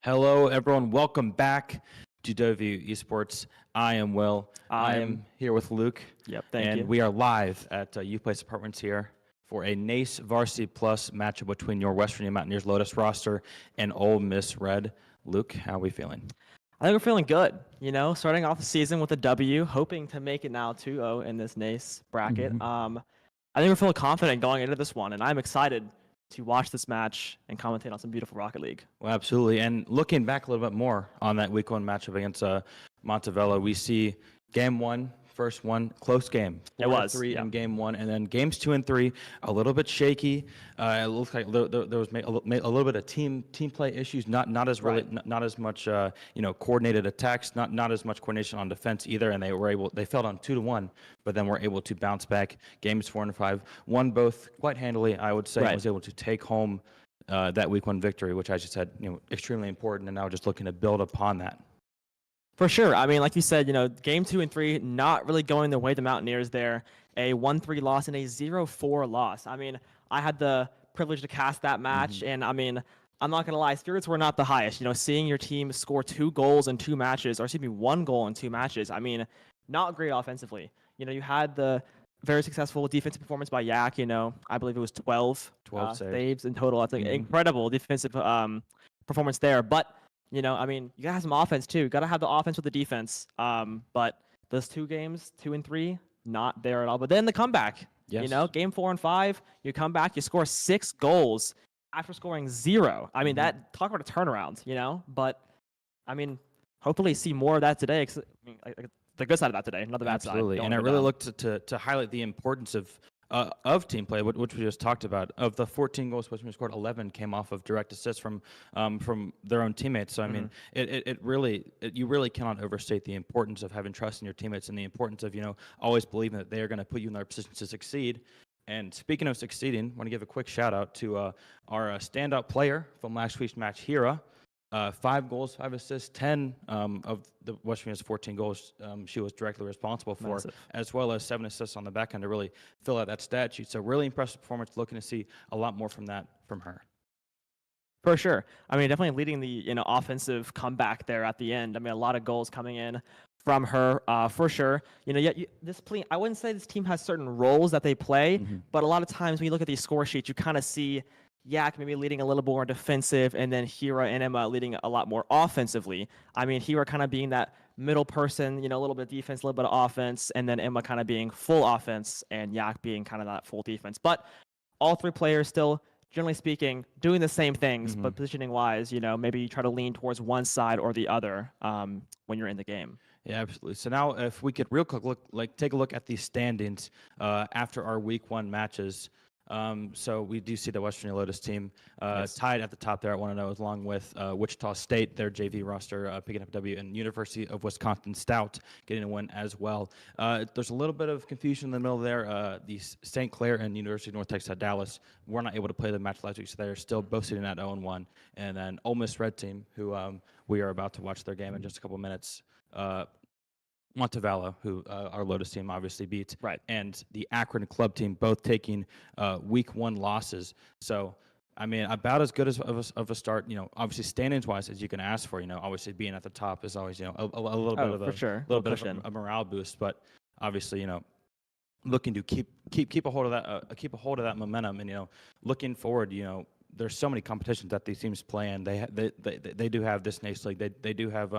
Hello, everyone. Welcome back to WVU Esports. I am Will. I am here with Luke. Yep, thank and you. we are live at U Place Apartments here for a NACE Varsity Plus matchup between your West Virginia Mountaineers Lotus roster and Ole Miss Red. Luke, how are we feeling? I think we're feeling good. Starting off the season with a W, hoping to make it now 2-0 in this NACE bracket. I think we're feeling confident going into this one, and I'm excited to watch this match and commentate on some beautiful Rocket League. Well, absolutely. And looking back a little bit more on that week one matchup against Montevello, we see game one, first one, close game. It was 4-3 in game one, and then games 2 and 3, a little bit shaky. It looks like there was a little bit of team play issues. Not as much coordinated attacks. Not as much coordination on defense either. And they fell down 2-1, but then were able to bounce back. Games 4 and 5, won both quite handily. I would say was able to take home that week one victory, which, as you said, extremely important. And now just looking to build upon that. For sure. I mean, like you said, game 2 and 3, not really going the way of the Mountaineers there. A 1-3 loss and a 0-4 loss. I mean, I had the privilege to cast that match, and I mean, I'm not going to lie, spirits were not the highest. Seeing your team score 2 goals in 2 matches, or excuse me, 1 goal in 2 matches, I mean, not great offensively. You had the very successful defensive performance by Yak. I believe it was 12 saves in total. That's an incredible defensive performance there. But I mean, you gotta have some offense too. You gotta have the offense with the defense. But those 2 games, 2 and 3, not there at all. But then the comeback. Yes. Game 4 and 5, you come back, you score 6 goals after scoring 0. I mean, that talk about a turnaround. But I mean, hopefully see more of that today. The good side of that today, not the bad side. Absolutely, and I really looked to highlight the importance of team play, which we just talked about. Of the 14 goals West Virginia scored, 11 came off of direct assists from their own teammates. So I mean, you really cannot overstate the importance of having trust in your teammates and the importance of always believing that they are going to put you in their position to succeed. And speaking of succeeding, I want to give a quick shout out to our standout player from last week's match, Hira. 5 goals, 5 assists, 10 of the West Virginia's 14 goals she was directly responsible for, as well as 7 assists on the back end to really fill out that stat sheet. So really impressive performance. Looking to see a lot more from her. For sure. I mean, definitely leading the offensive comeback there at the end. I mean, a lot of goals coming in from her, for sure. I wouldn't say this team has certain roles that they play, but a lot of times when you look at these score sheets, you kind of see Yak maybe leading a little more defensive, and then Hira and Emma leading a lot more offensively. I mean, Hira kind of being that middle person, a little bit of defense, a little bit of offense, and then Emma kind of being full offense, and Yak being kind of that full defense. But all 3 players still, generally speaking, doing the same things, but positioning-wise, maybe you try to lean towards one side or the other when you're in the game. Yeah, absolutely. So now, if we could real quick take a look at the standings after our week 1 matches. So we do see the West Virginia Lotus team tied at the top there at 1-0, along with Wichita State, their JV roster, picking up a W, and University of Wisconsin Stout getting a win as well. There's a little bit of confusion in the middle there. The St. Clair and University of North Texas Dallas were not able to play the match last week, so they're still both sitting at 0-1. And then Ole Miss Red team, who we are about to watch their game in just a couple minutes. Montevello, who our Lotus team obviously beat, and the Akron club team, both taking week 1 losses. So, I mean, about as good of a start, obviously standings-wise as you can ask for. Obviously being at the top is always, a little bit of a morale boost. But obviously, looking to keep a hold of that momentum, and looking forward, there's so many competitions that these teams play in. They do have this NACE league. They do have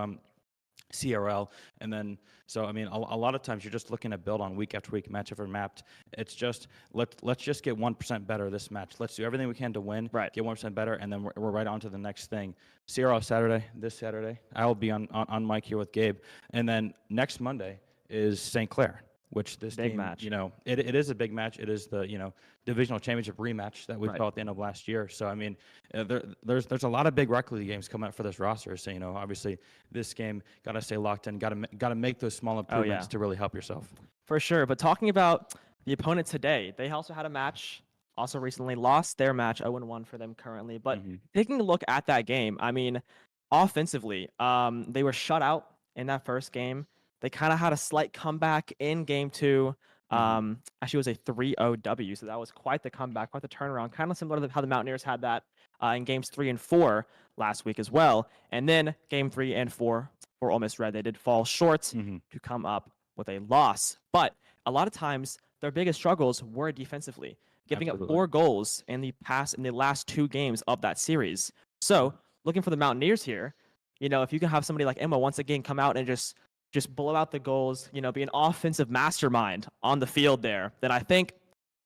CRL, and then so I mean a lot of times you're just looking to build on week after week, match after match. It's just let's just get 1% better this match. Let's do everything we can to win, get 1% better, and then we're right on to the next thing. CRL this Saturday I'll be on mic here with Gabe, and then next Monday is St. Clair, which this big team, match. It is a big match. It is the divisional championship rematch that we saw at the end of last year. So I mean, there's a lot of big Rocket League games coming up for this roster. So obviously this game got to stay locked in. Got to make those small improvements to really help yourself. For sure. But talking about the opponent today, they also had a match. Also recently lost their match, 0-1 for them currently. But taking a look at that game, I mean, offensively, they were shut out in that first game. They kind of had a slight comeback in game 2. Actually, it was a 3-0 W, so that was quite the comeback, quite the turnaround. Kind of similar to how the Mountaineers had that in games 3 and 4. last week as well. And then game 3 and 4 for Ole Miss Red, they did fall short to come up with a loss. But a lot of times, their biggest struggles were defensively, giving up 4 goals in the last 2 games of that series. So looking for the Mountaineers here, if you can have somebody like Emma once again come out and just blow out the goals, be an offensive mastermind on the field there, then I think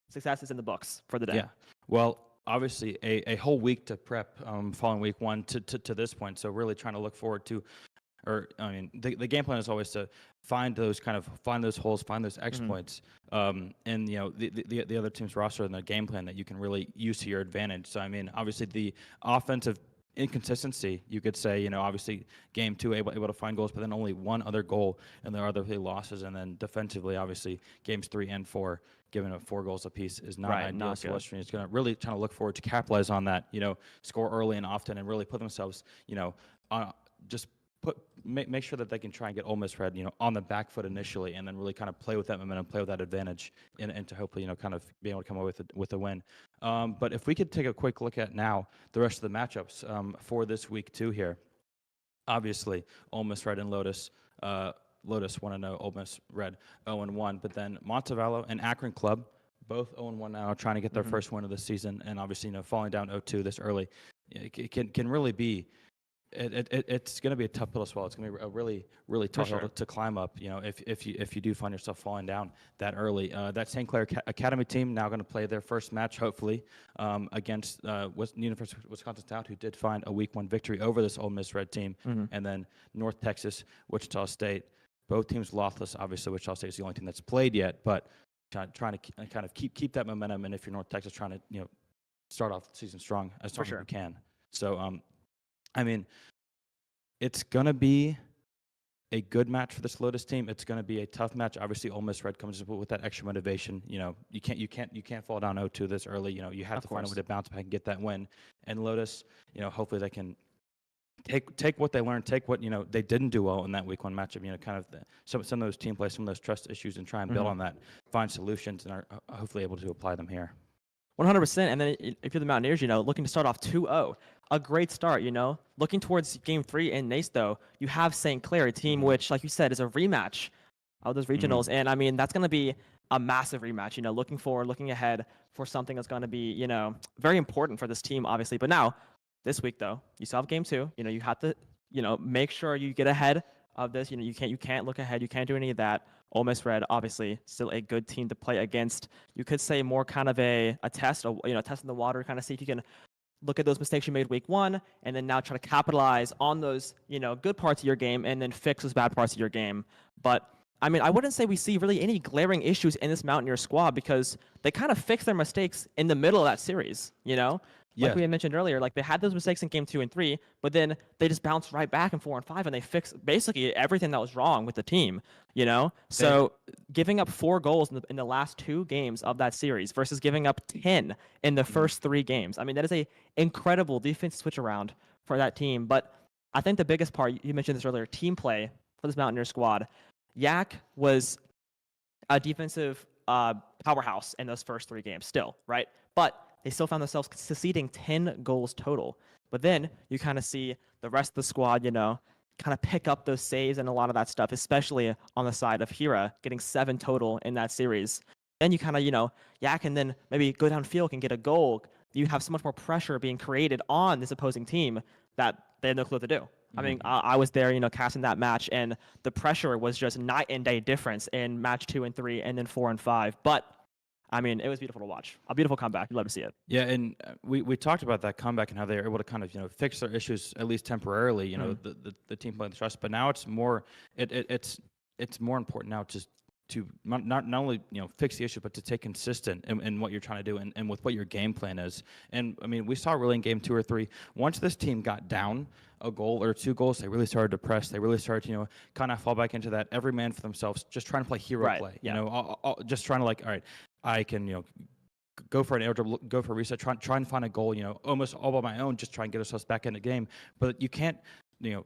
success is in the books for the day. Yeah. Well, obviously a whole week to prep following week 1 to this point. So really trying to look forward to, the game plan is always to find those holes, find those exploits, and the other team's roster and the game plan that you can really use to your advantage. So obviously the offensive inconsistency, you could say, obviously game 2 able to find goals, but then only 1 other goal, and there are other losses. And then defensively, obviously games 3 and 4, giving up 4 goals apiece is not ideal. So Western is going to really trying to look forward to capitalize on that, score early and often, and really put themselves, make sure that they can try and get Ole Miss Red, on the back foot initially, and then really kind of play with that momentum, play with that advantage, and to hopefully, kind of be able to come away with a win. But if we could take a quick look at now the rest of the matchups for this week 2 here. Obviously, Ole Miss Red and Lotus. Lotus 1-0, Ole Miss Red 0-1. But then Montevallo and Akron Club, both 0-1 now, trying to get their first win of the season, and obviously, falling down 0-2 this early, it can really be. It's going to be a tough pill to swallow. It's going to be a really, really tough hill to climb up. If you do find yourself falling down that early. That St. Clair Academy team now going to play their first match, hopefully, against University of Wisconsin Stout, who did find a week 1 victory over this Ole Miss Red team, and then North Texas, Wichita State. Both teams lossless. Obviously, Wichita State is the only team that's played yet, but trying to kind of keep that momentum. And if you're North Texas, trying to start off the season strong as you can. So it's going to be a good match for this Lotus team. It's going to be a tough match. Obviously, Ole Miss Red comes with that extra motivation. You can't fall down 0-2 this early. You have to find a way to bounce back and get that win. And Lotus, hopefully they can take what they learned, take what they didn't do well in that week 1 matchup. Kind of some of those team play, some of those trust issues, and try and build on that, find solutions, and are hopefully able to apply them here. 100%. And then if you're the Mountaineers, looking to start off 2-0, a great start, Looking towards game 3 in NACE, though, you have St. Clair, a team which, like you said, is a rematch of those regionals. And, that's going to be a massive rematch, looking forward, looking ahead for something that's going to be, very important for this team, obviously. But now, this week, though, you still have game 2. You have to, make sure you get ahead of this. You can't look ahead. You can't do any of that. Ole Miss Red, obviously, still a good team to play against. You could say more kind of a test, test in the water, kind of see if you can look at those mistakes you made week 1, and then now try to capitalize on those, good parts of your game, and then fix those bad parts of your game. But I wouldn't say we see really any glaring issues in this Mountaineer squad, because they kind of fixed their mistakes in the middle of that series, Like we had mentioned earlier, like they had those mistakes in game 2 and 3, but then they just bounced right back in 4 and 5, and they fixed basically everything that was wrong with the team, So giving up 4 goals in the last 2 games of that series versus giving up 10 in the first 3 games. That is a incredible defense switch around for that team. But I think the biggest part, you mentioned this earlier, team play for this Mountaineer squad. Yak was a defensive powerhouse in those first 3 games still, right? But they still found themselves conceding 10 goals total. But then you kind of see the rest of the squad, kind of pick up those saves and a lot of that stuff, especially on the side of Hira, getting 7 total in that series. Then you kind of, Yak can then maybe go downfield and get a goal. You have so much more pressure being created on this opposing team that they had no clue what to do. I was there, casting that match, and the pressure was just night and day difference in match 2 and 3 and then 4 and 5. But it was beautiful to watch. A beautiful comeback. You'd love to see it. Yeah, and we talked about that comeback and how they were able to kind of fix their issues at least temporarily. The team playing the trust, but now it's more it's more important now to not only fix the issue, but to take consistent in what you're trying to do and with what your game plan is. And we saw really in game 2 or 3, once this team got down a goal or 2 goals, they really started to press. They really started to kind of fall back into that every man for themselves, just trying to play hero play. Yeah. Just trying to all right, I can go for an air dribble, go for a reset, try and find a goal, almost all by my own, just try and get ourselves back in the game. But you can't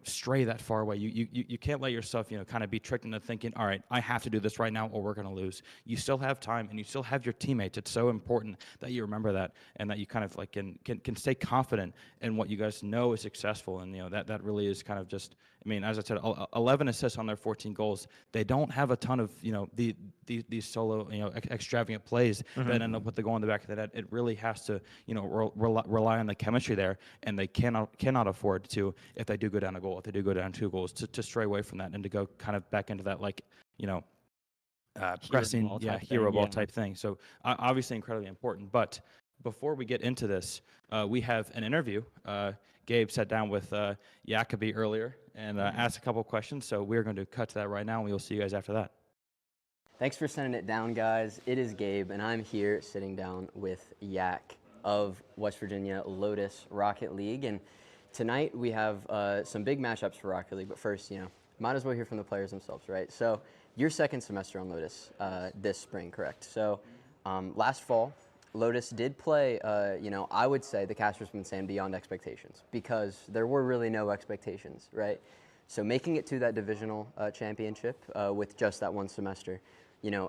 stray that far away. You can't let yourself, kind of be tricked into thinking, all right, I have to do this right now or we're going to lose. You still have time and you still have your teammates. It's so important that you remember that and that you kind of like can stay confident in what you guys know is successful. And, that really is kind of just, I mean, as I said, 11 assists on their 14 goals. They don't have a ton of, these solo, extravagant plays that end up with the goal in the back of the net. It really has to, rely on the chemistry there, and they cannot afford to, if they do go down a goal, if they do go down 2 goals, to stray away from that and to go kind of back into that, like, pressing, hero ball type thing. So obviously incredibly important. But before we get into this, we have an interview. Gabe sat down with Jacoby earlier and asked a couple questions. So we're going to cut to that right now, and we will see you guys after that. Thanks for sending it down, guys. It is Gabe, and I'm here sitting down with Yak of West Virginia Lotus Rocket League. And tonight we have some big matchups for Rocket League. But first, might as well hear from the players themselves, right? So your second semester on Lotus this spring, correct? So last fall, Lotus did play, I would say the caster's been saying beyond expectations, because there were really no expectations, right? So making it to that divisional championship with just that one semester,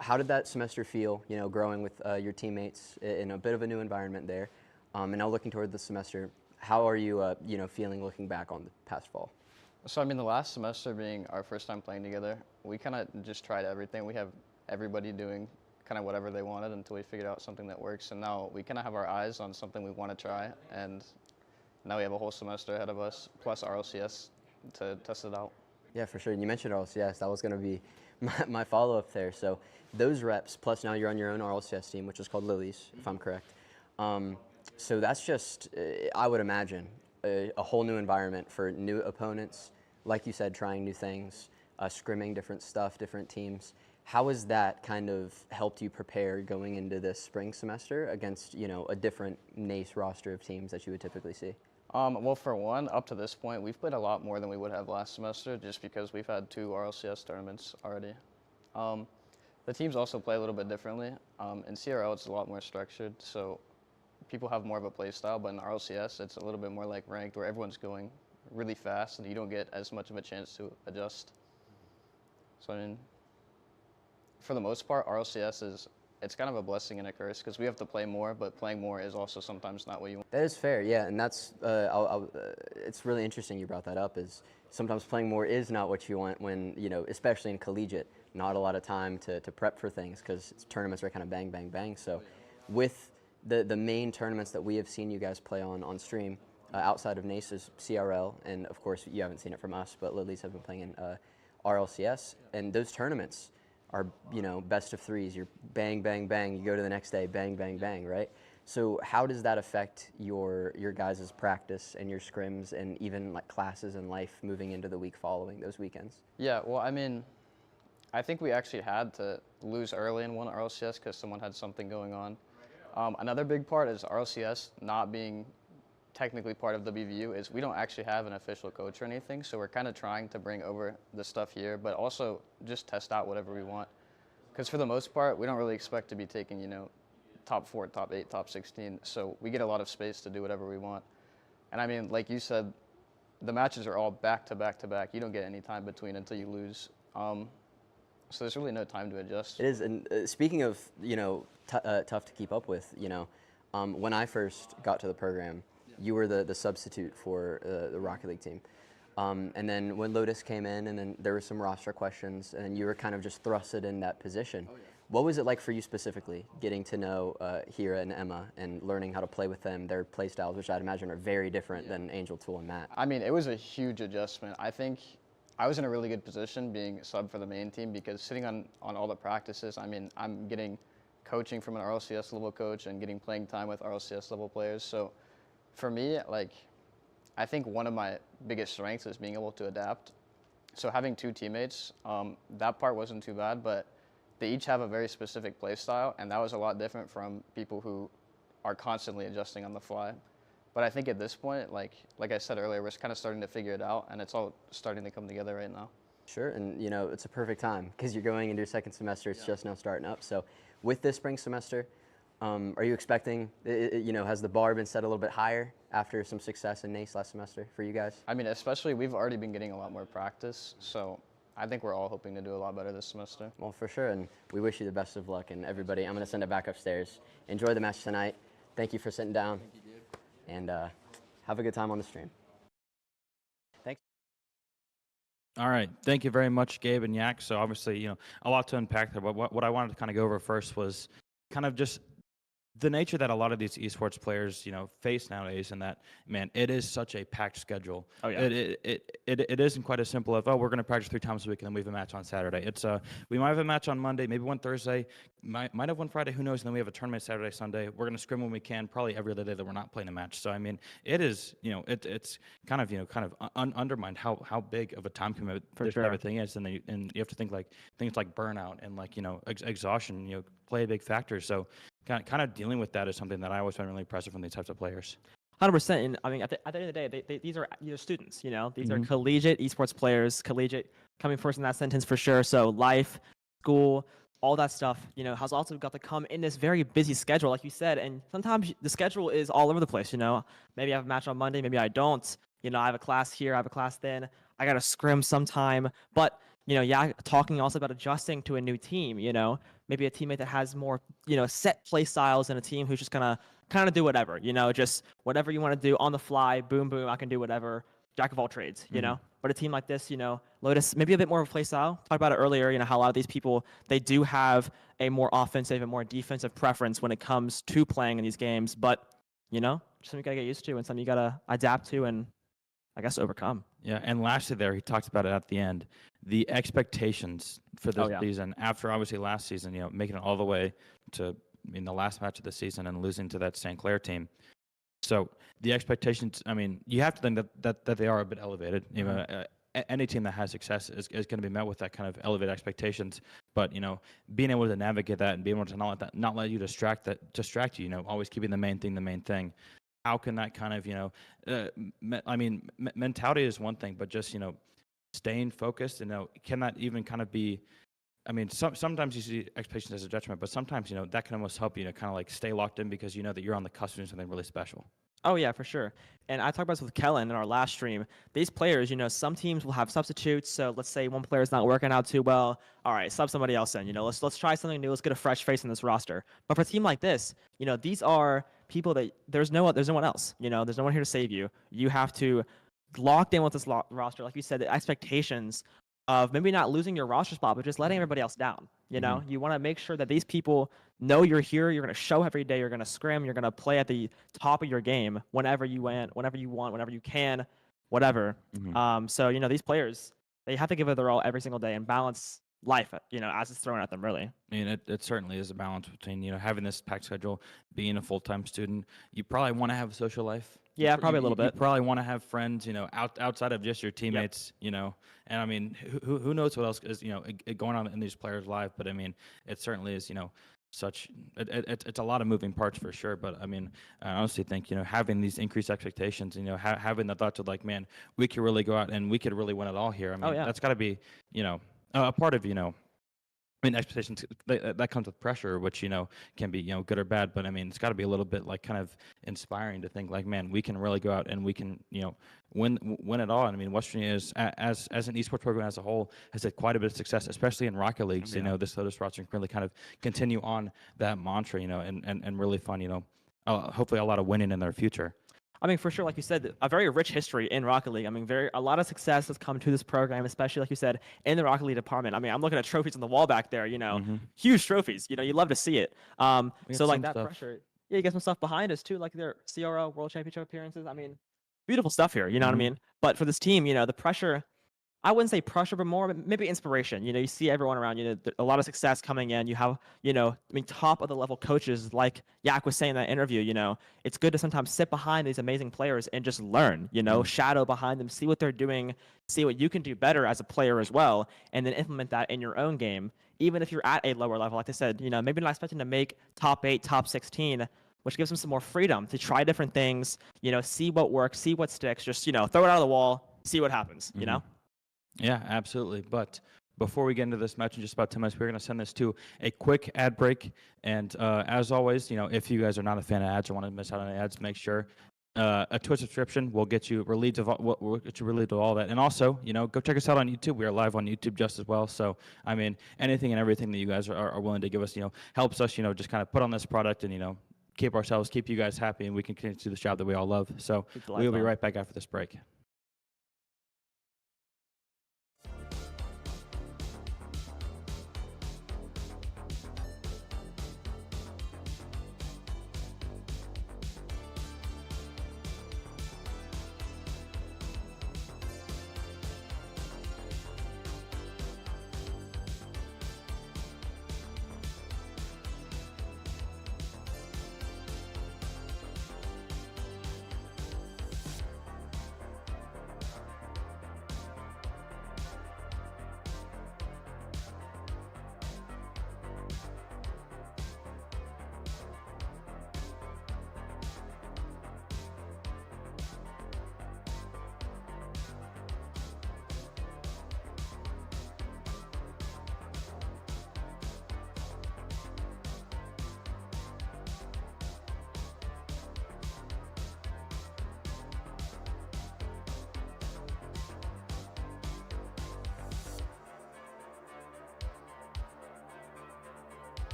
how did that semester feel, growing with your teammates in a bit of a new environment there? And now looking toward the semester, how are you, feeling looking back on the past fall? So, I mean, the last semester being our first time playing together, we kind of just tried everything. We have everybody doing kind of whatever they wanted until we figured out something that works. And now we kind of have our eyes on something we want to try. And now we have a whole semester ahead of us, plus RLCS to test it out. Yeah, for sure. And you mentioned RLCS. That was going to be my follow-up there. So those reps, plus now you're on your own RLCS team, which is called Lilies, if I'm correct. So that's just, I would imagine, a whole new environment for new opponents. Like you said, trying new things, scrimming different stuff, different teams. How has that kind of helped you prepare going into this spring semester against, a different NACE roster of teams that you would typically see? Well, for one, up to this point, we've played a lot more than we would have last semester just because we've had 2 RLCS tournaments already. The teams also play a little bit differently. In CRL, it's a lot more structured, so people have more of a play style, but in RLCS, it's a little bit more like ranked, where everyone's going really fast and you don't get as much of a chance to adjust. So, I mean, for the most part, RLCS it's kind of a blessing and a curse because we have to play more, but playing more is also sometimes not what you want. That is fair, yeah, and that's it's really interesting you brought that up. Is sometimes playing more is not what you want when especially in collegiate, not a lot of time to prep for things because tournaments are kind of bang bang bang. So, with the main tournaments that we have seen you guys play on stream, outside of NACE's CRL, and of course you haven't seen it from us, but Lilies have been playing in RLCS, and those tournaments are, best of 3s. You're bang, bang, bang. You go to the next day, bang, bang, bang, right? So how does that affect your guys' practice and your scrims and even like classes and life moving into the week following those weekends? Yeah, well, I mean, I think we actually had to lose early in one RLCS because someone had something going on. Another big part is RLCS not being technically part of WVU is we don't actually have an official coach or anything, so we're kind of trying to bring over the stuff here, but also just test out whatever we want. Because for the most part, we don't really expect to be taking, top 4, top 8, top 16, so we get a lot of space to do whatever we want. And I mean, like you said, the matches are all back to back to back. You don't get any time between until you lose. So there's really no time to adjust. It is, and speaking of, tough to keep up with, when I first got to the program, you were the substitute for the Rocket League team. And then when Lotus came in, and then there were some roster questions, and you were kind of just thrusted in that position. Oh, yeah. What was it like for you specifically, getting to know Hira and Emma and learning how to play with them, their play styles, which I'd imagine are very different than Angel, Tool, and Matt? I mean, it was a huge adjustment. I think I was in a really good position being sub for the main team because sitting on all the practices, I mean, I'm getting coaching from an RLCS level coach and getting playing time with RLCS level players. So for me, I think one of my biggest strengths is being able to adapt. So having 2 teammates, that part wasn't too bad, but they each have a very specific play style, and that was a lot different from people who are constantly adjusting on the fly. But I think at this point, like I said earlier, we're kind of starting to figure it out, and it's all starting to come together right now. Sure, and it's a perfect time because you're going into your second semester. It's just now starting up. So with this spring semester, Are you expecting, has the bar been set a little bit higher after some success in NACE last semester for you guys? I mean, especially we've already been getting a lot more practice, so I think we're all hoping to do a lot better this semester. Well, for sure, and we wish you the best of luck. And everybody, I'm going to send it back upstairs. Enjoy the match tonight. Thank you for sitting down. Thank you, dude. And have a good time on the stream. Thanks. All right. Thank you very much, Gabe and Yak. So obviously, a lot to unpack there. But what I wanted to kind of go over first was kind of just the nature that a lot of these esports players, face nowadays, and that, man, it is such a packed schedule. Oh, yeah. It isn't quite as simple as, we're going to practice 3 times a week and then we have a match on Saturday. It's we might have a match on Monday, maybe one Thursday, might have one Friday, who knows, and then we have a tournament Saturday, Sunday. We're going to scrim when we can, probably every other day that we're not playing a match. So I mean, it is, it's kind of undermined how big of a time commitment this type of thing is, and you have to think like things like burnout and like exhaustion, play a big factor. So kind of dealing with that is something that I always find really impressive from these types of players. 100%. And I mean, at the end of the day, these are students. These are collegiate esports players. Collegiate coming first in that sentence for sure. So life, school, all that stuff, has also got to come in this very busy schedule, like you said. And sometimes the schedule is all over the place. Maybe I have a match on Monday, maybe I don't. I have a class here, I have a class then. I got to scrim sometime, but talking also about adjusting to a new team, maybe a teammate that has more, set play styles and a team who's just gonna kind of do whatever, just whatever you want to do on the fly, boom, boom, I can do whatever, jack of all trades, But a team like this, Lotus, maybe a bit more of a play style. Talked about it earlier, how a lot of these people, they do have a more offensive and more defensive preference when it comes to playing in these games. But, just something you got to get used to and something you got to adapt to and, I guess, overcome. Yeah, and lastly there, he talked about it at the end, the expectations for this season, after obviously last season, making it all the way to the last match of the season and losing to that St. Clair team. So the expectations, I mean, you have to think that they are a bit elevated. Any team that has success is going to be met with that kind of elevated expectations. But being able to navigate that and being able to not let you distract you. Always keeping the main thing. How can that kind of mentality is one thing, but just staying focused. Can that even kind of be? I mean, sometimes you see expectations as a detriment, but sometimes that can almost help you to kind of like stay locked in because that you're on the cusp of doing something really special. Oh, yeah, for sure. And I talked about this with Kellen in our last stream. These players, some teams will have substitutes. So let's say one player is not working out too well. All right, sub somebody else in. Let's try something new. Let's get a fresh face in this roster. But for a team like this, these are people that there's no one else. There's no one here to save you. You have to lock in with this roster. Like you said, the expectations of maybe not losing your roster spot, but just letting everybody else down. You want to make sure that these people know you're here. You're going to show every day. You're going to scrim. You're going to play at the top of your game whenever you want, whenever you can, whatever. So these players, they have to give it their all every single day and balance life, as it's thrown at them, really. I mean, it certainly is a balance between, having this packed schedule, being a full-time student. You probably want to have a social life. Yeah, probably a little bit. You probably want to have friends, outside of just your teammates, And I mean, who knows what else is, going on in these players' lives. But I mean, it certainly is, it's a lot of moving parts for sure. But I mean, I honestly think, having these increased expectations, having the thoughts of like, man, we could really go out and we could really win it all here. I mean, that's got to be, a part of, expectations that comes with pressure, which can be good or bad. But I mean, it's got to be a little bit like kind of inspiring to think like, man, we can really go out and we can win it all. And I mean, West Virginia is as an esports program as a whole has had quite a bit of success, especially in Rocket Leagues. This Lotus roster can really kind of continue on that mantra, and really fun. Hopefully a lot of winning in their future. I mean, for sure, like you said, a very rich history in Rocket League. I mean, a lot of success has come to this program, especially, like you said, in the Rocket League department. I mean, I'm looking at trophies on the wall back there, huge trophies. You love to see it. So, like, that pressure. Yeah, you get some stuff behind us, too, like their CRO World Championship appearances. I mean, beautiful stuff here, you know what I mean? But for this team, the pressure, I wouldn't say pressure, but more maybe inspiration. You see everyone around, a lot of success coming in. You have, top of the level coaches like Yak was saying in that interview, it's good to sometimes sit behind these amazing players and just learn, shadow behind them, see what they're doing, see what you can do better as a player as well, and then implement that in your own game. Even if you're at a lower level, like I said, maybe not expecting to make top 8, top 16, which gives them some more freedom to try different things, see what works, see what sticks, just, throw it out of the wall, see what happens, Yeah, absolutely. But before we get into this match in just about 10 minutes, we're going to send this to a quick ad break. And as always, if you guys are not a fan of ads or want to miss out on ads, make sure a Twitch subscription will get you relieved of all that. And also, go check us out on YouTube. We are live on YouTube just as well. So, I mean, anything and everything that you guys are willing to give us, helps us, just kind of put on this product and, keep you guys happy, and we can continue to do this job that we all love. So we will be right back after this break.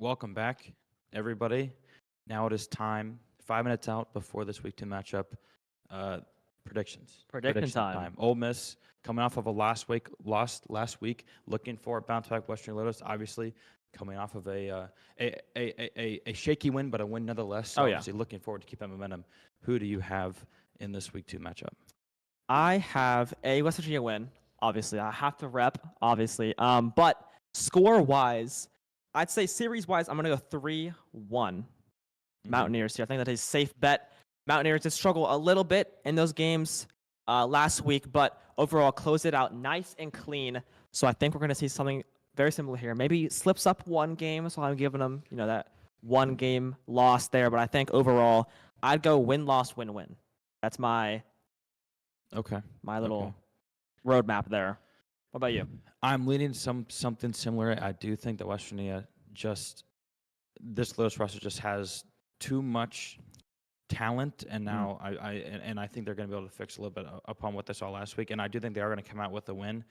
Welcome back, everybody. Now it is time, 5 minutes out before this week 2 matchup. Predictions. Prediction time. Ole Miss coming off of a loss last week, looking for a bounce back. Western Lotus, obviously, coming off of a shaky win, but a win nonetheless. So obviously, looking forward to keep that momentum. Who do you have in this week 2 matchup? I have a West Virginia win. Obviously, I have to rep. Obviously, but score-wise, I'd say series-wise, I'm gonna go 3-1 Mountaineers here. I think that is a safe bet. Mountaineers did struggle a little bit in those games last week, but overall closed it out nice and clean. So I think we're gonna see something very similar here. Maybe slips up one game, so I'm giving them, that one game loss there. But I think overall, I'd go win-loss, win-win. That's my little roadmap there. What about you? I'm leaning something similar. I do think that West Virginia this Lotus roster just has too much talent, and now I think they're going to be able to fix a little bit upon what they saw last week, and I do think they are going to come out with a win.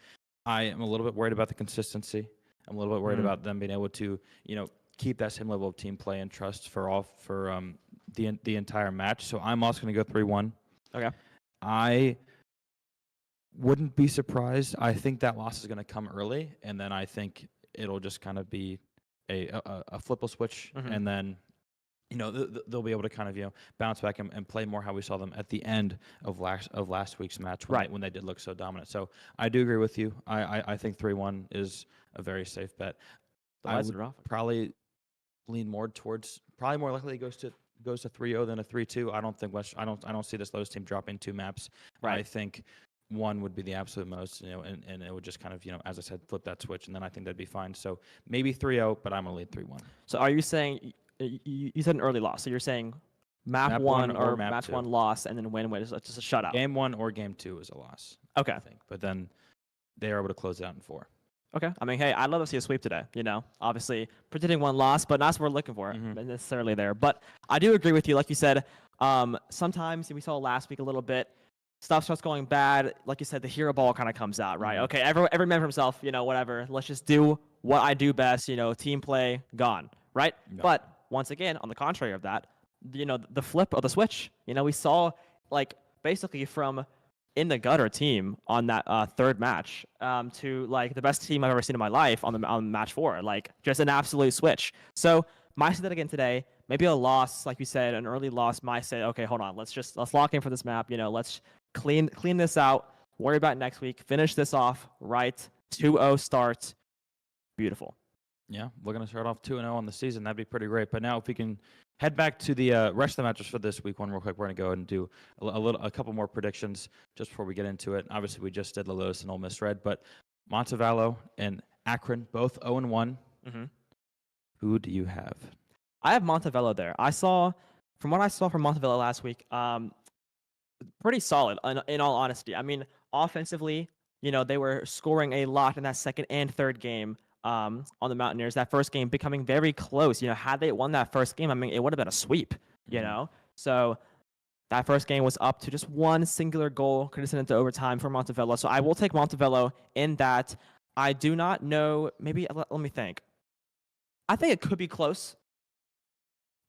I am a little bit worried about the consistency. I'm a little bit worried about them being able to, keep that same level of team play and trust for the entire match. So I'm also going to go 3-1. Okay. I wouldn't be surprised. I think that loss is going to come early, and then I think it'll just kind of be a flip switch, and then they'll be able to kind of bounce back and play more how we saw them at the end of last week's match when they did look so dominant. So I do agree with you. I think 3-1 is a very safe bet. I would probably lean more towards more likely it goes to 3-0 than a 3-2. I don't see this Lotus team dropping 2 maps. I think 1 would be the absolute most, and it would just kind of, as I said, flip that switch, and then I think that'd be fine. So maybe 3-0, but I'm gonna lead 3-1. So are you saying you said an early loss? So you're saying map 1 or match 1 loss, and then win is just a shutout? Game 1 or game 2 is a loss. Okay. I think, but then they are able to close it out in 4. Okay. I mean, hey, I'd love to see a sweep today. Obviously predicting 1 loss, but not what we're looking for necessarily there. But I do agree with you. Like you said, sometimes we saw last week a little bit. Stuff starts going bad. Like you said, the hero ball kind of comes out, right? Okay, every man for himself, whatever. Let's just do what I do best, team play, gone, right? No. But once again, on the contrary of that, the flip of the switch, we saw basically from in the gutter team on that third match to the best team I've ever seen in my life on match 4, just an absolute switch. So might see that again today. Maybe a loss, like you said, an early loss might say, okay, hold on, let's lock in for this map. Let's clean this out. Worry about next week. Finish this off right. 2-0 start. Beautiful. Yeah, we're gonna start off 2-0 on the season. That'd be pretty great. But now, if we can head back to the rest of the matches for this week 1 real quick, we're gonna go ahead and do a couple more predictions just before we get into it. Obviously, we just did the Lotus and Ole Miss Red, but Montevallo and Akron both 0-1. Who do you have? I have Montevallo there. From what I saw from Montevallo last week, pretty solid, in all honesty. I mean, offensively, they were scoring a lot in that second and third game on the Mountaineers. That first game becoming very close. Had they won that first game, I mean, it would have been a sweep, So that first game was up to just 1 singular goal. Could have sent it to overtime for Montevallo. So I will take Montevallo in that. I do not know. Maybe, let me think. I think it could be close.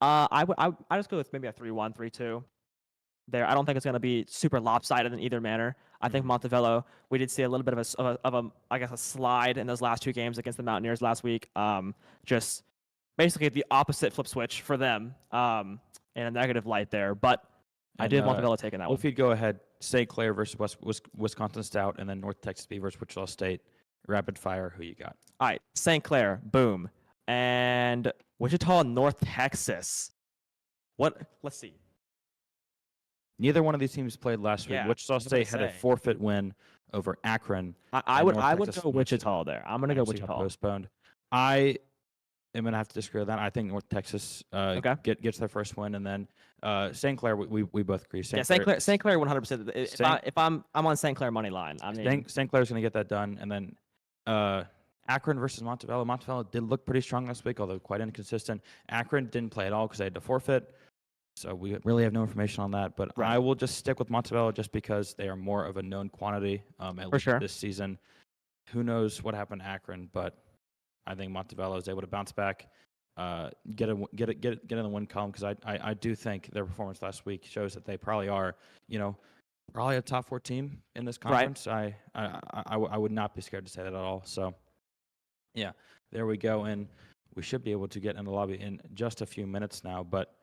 I just go with maybe a 3-1, 3-2. There, I don't think it's going to be super lopsided in either manner. I think Montevallo, we did see a little bit of a slide in those last 2 games against the Mountaineers last week. Just basically the opposite flip switch for them, in a negative light there. But I did Montevallo taking that one. If you'd go ahead, St. Clair versus Wisconsin Stout, and then North Texas B versus Wichita State, rapid fire. Who you got? All right, St. Clair, boom, and Wichita, North Texas. Let's see. Neither one of these teams played last week. Wichita State had a forfeit win over Akron. I would go Wichita there. I'm gonna go Wichita. Postponed. I am gonna have to disagree with that. I think North Texas gets their first win, and then St. Clair. We both agree. St. Clair 100%. If I'm on St. Clair money line. I mean, St. Clair's gonna get that done, and then Akron versus Montevallo. Montevallo did look pretty strong last week, although quite inconsistent. Akron didn't play at all because they had to forfeit. So we really have no information on that, but I will just stick with Montevallo just because they are more of a known quantity at least this season. Who knows what happened to Akron, but I think Montevallo is able to bounce back. get in the win column, because I do think their performance last week shows that they probably are, probably a top 4 team in this conference. I would not be scared to say that at all. So, yeah, there we go. And we should be able to get in the lobby in just a few minutes now. But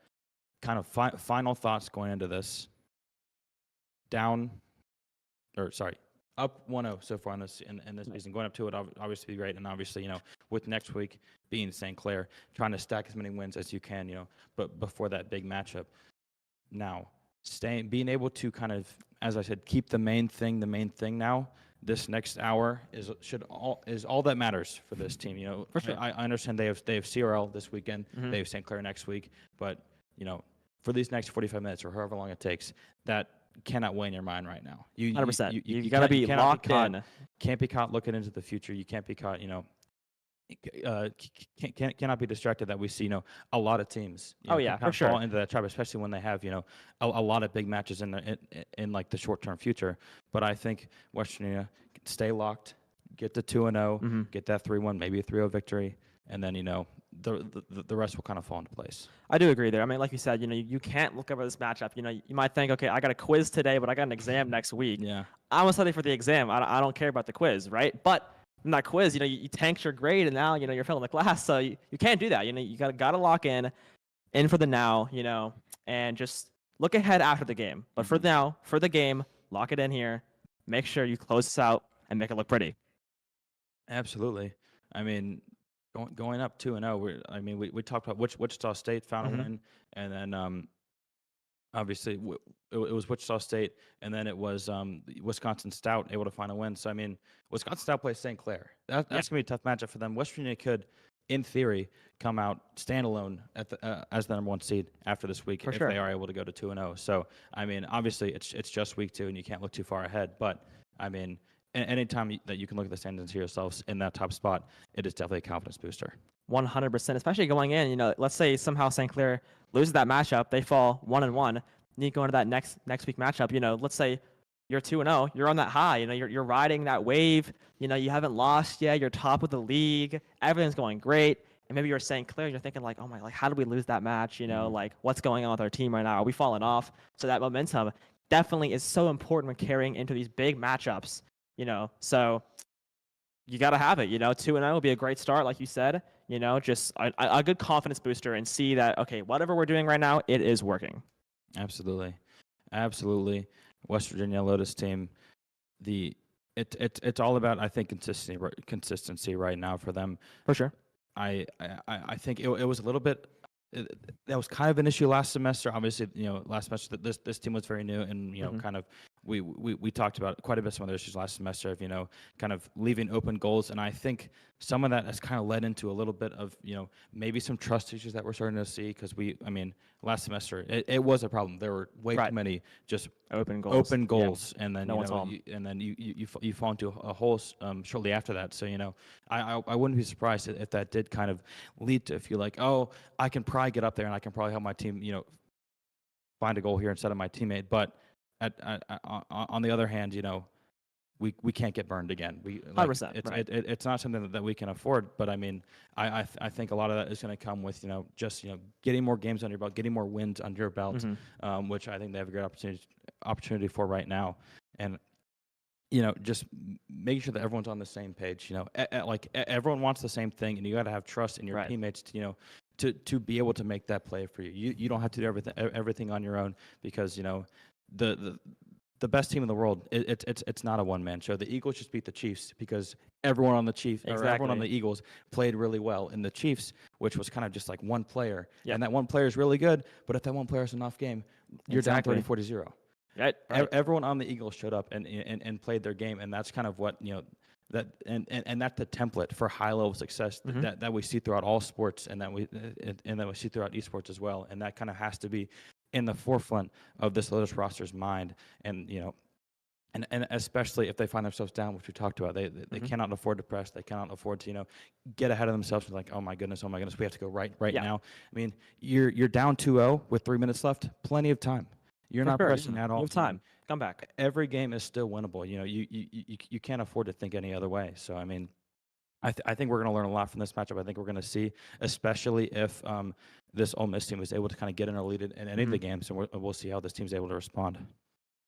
kind of final thoughts going into this. Up 1-0 so far in this season. Going up to it obviously be great, and obviously with next week being St. Clair, trying to stack as many wins as you can, but before that big matchup. Now, being able to kind of, as I said, keep the main thing now. This next hour is all that matters for this team. For sure. I understand they have CRL this weekend. They have St. Clair next week, but for these next 45 minutes or however long it takes, that cannot weigh in your mind right now. 100%. You got to be locked in. Can't be caught looking into the future. You can't be caught, cannot be distracted that we see, a lot of teams. For sure. Fall into that trap, especially when they have, a lot of big matches in like the short-term future. But I think West Virginia can stay locked, get to 2-0, get that 3-1, maybe a 3-0 victory, and then the rest will kind of fall into place. I do agree there. I mean, like you said, you can't look over this matchup. You might think, okay, I got a quiz today, but I got an exam next week. Yeah. I'm gonna study for the exam. I don't care about the quiz, right? But in that quiz, you tanked your grade, and now you're failing the class. So you can't do that. You gotta lock in for the now. And just look ahead after the game. But for now, for the game, lock it in here. Make sure you close this out and make it look pretty. Absolutely. I mean, going up 2-0. We talked about Wichita State found a win, and then obviously it was Wichita State, and then it was Wisconsin Stout able to find a win. So Wisconsin Stout plays St. Clair. That's gonna be a tough matchup for them. West Virginia could, in theory, come out standalone as the number 1 seed after this week if they are able to go to 2-0. So obviously it's just week 2, and you can't look too far ahead. But anytime that you can look at the standings and see yourselves in that top spot, it is definitely a confidence booster. 100%, especially going in. Let's say somehow St. Clair loses that matchup, they fall 1-1. You go into that next week matchup. Let's say you're 2-0, you're on that high. You're riding that wave. You haven't lost yet. You're top of the league. Everything's going great. And maybe you're St. Clair, and you're thinking like, oh my, how did we lose that match? Like what's going on with our team right now? Are we falling off? So that momentum definitely is so important when carrying into these big matchups. So you got to have it. 2-0 will be a great start, like you said. Just a good confidence booster, and see that, okay, whatever we're doing right now, it is working. Absolutely. West Virginia Lotus team, it's all about, I think, consistency right now for them. For sure. I think it was a little bit. That was kind of an issue last semester. Obviously, last semester this team was very new, and kind of we talked about quite a bit some other issues last semester of kind of leaving open goals, and I think some of that has kind of led into a little bit of maybe some trust issues that we're starting to see, because last semester it was a problem. There were way too many just open goals, and then you fall into a hole shortly after that. So I wouldn't be surprised if that did kind of lead to feel like, oh, I can probably get up there and I can probably help my team find a goal here instead of my teammate. But on the other hand, we can't get burned again. 100%. It's not something that we can afford. But I think a lot of that is going to come with just getting more games under your belt, getting more wins under your belt, which I think they have a great opportunity for right now. And just making sure that everyone's on the same page. Like everyone wants the same thing, and you got to have trust in your teammates to be able to make that play for you. You don't have to do everything on your own, because the best team in the world, it's not a one-man show. The Eagles just beat the Chiefs because everyone on the everyone on the Eagles played really well. In the Chiefs, which was kind of just like one player, and that one player is really good, but if that one player is an off game, you're down 30-40-0. Right. Everyone on the Eagles showed up and played their game, and that's kind of what that and that's the template for high level success that we see throughout all sports, and that we see throughout esports as well. And that kind of has to be in the forefront of this Lotus roster's mind, and and especially if they find themselves down, which we talked about, they cannot afford to press, they cannot afford to get ahead of themselves and like, oh my goodness, we have to go right now. You're down 2-0 with 3 minutes left, plenty of time. You're not pressing at all. You have time. Come back. Every game is still winnable. You can't afford to think any other way. So I think we're going to learn a lot from this matchup. I think we're going to see, especially if this Ole Miss team is able to kind of get in a lead in any of the games, and we'll see how this team's able to respond.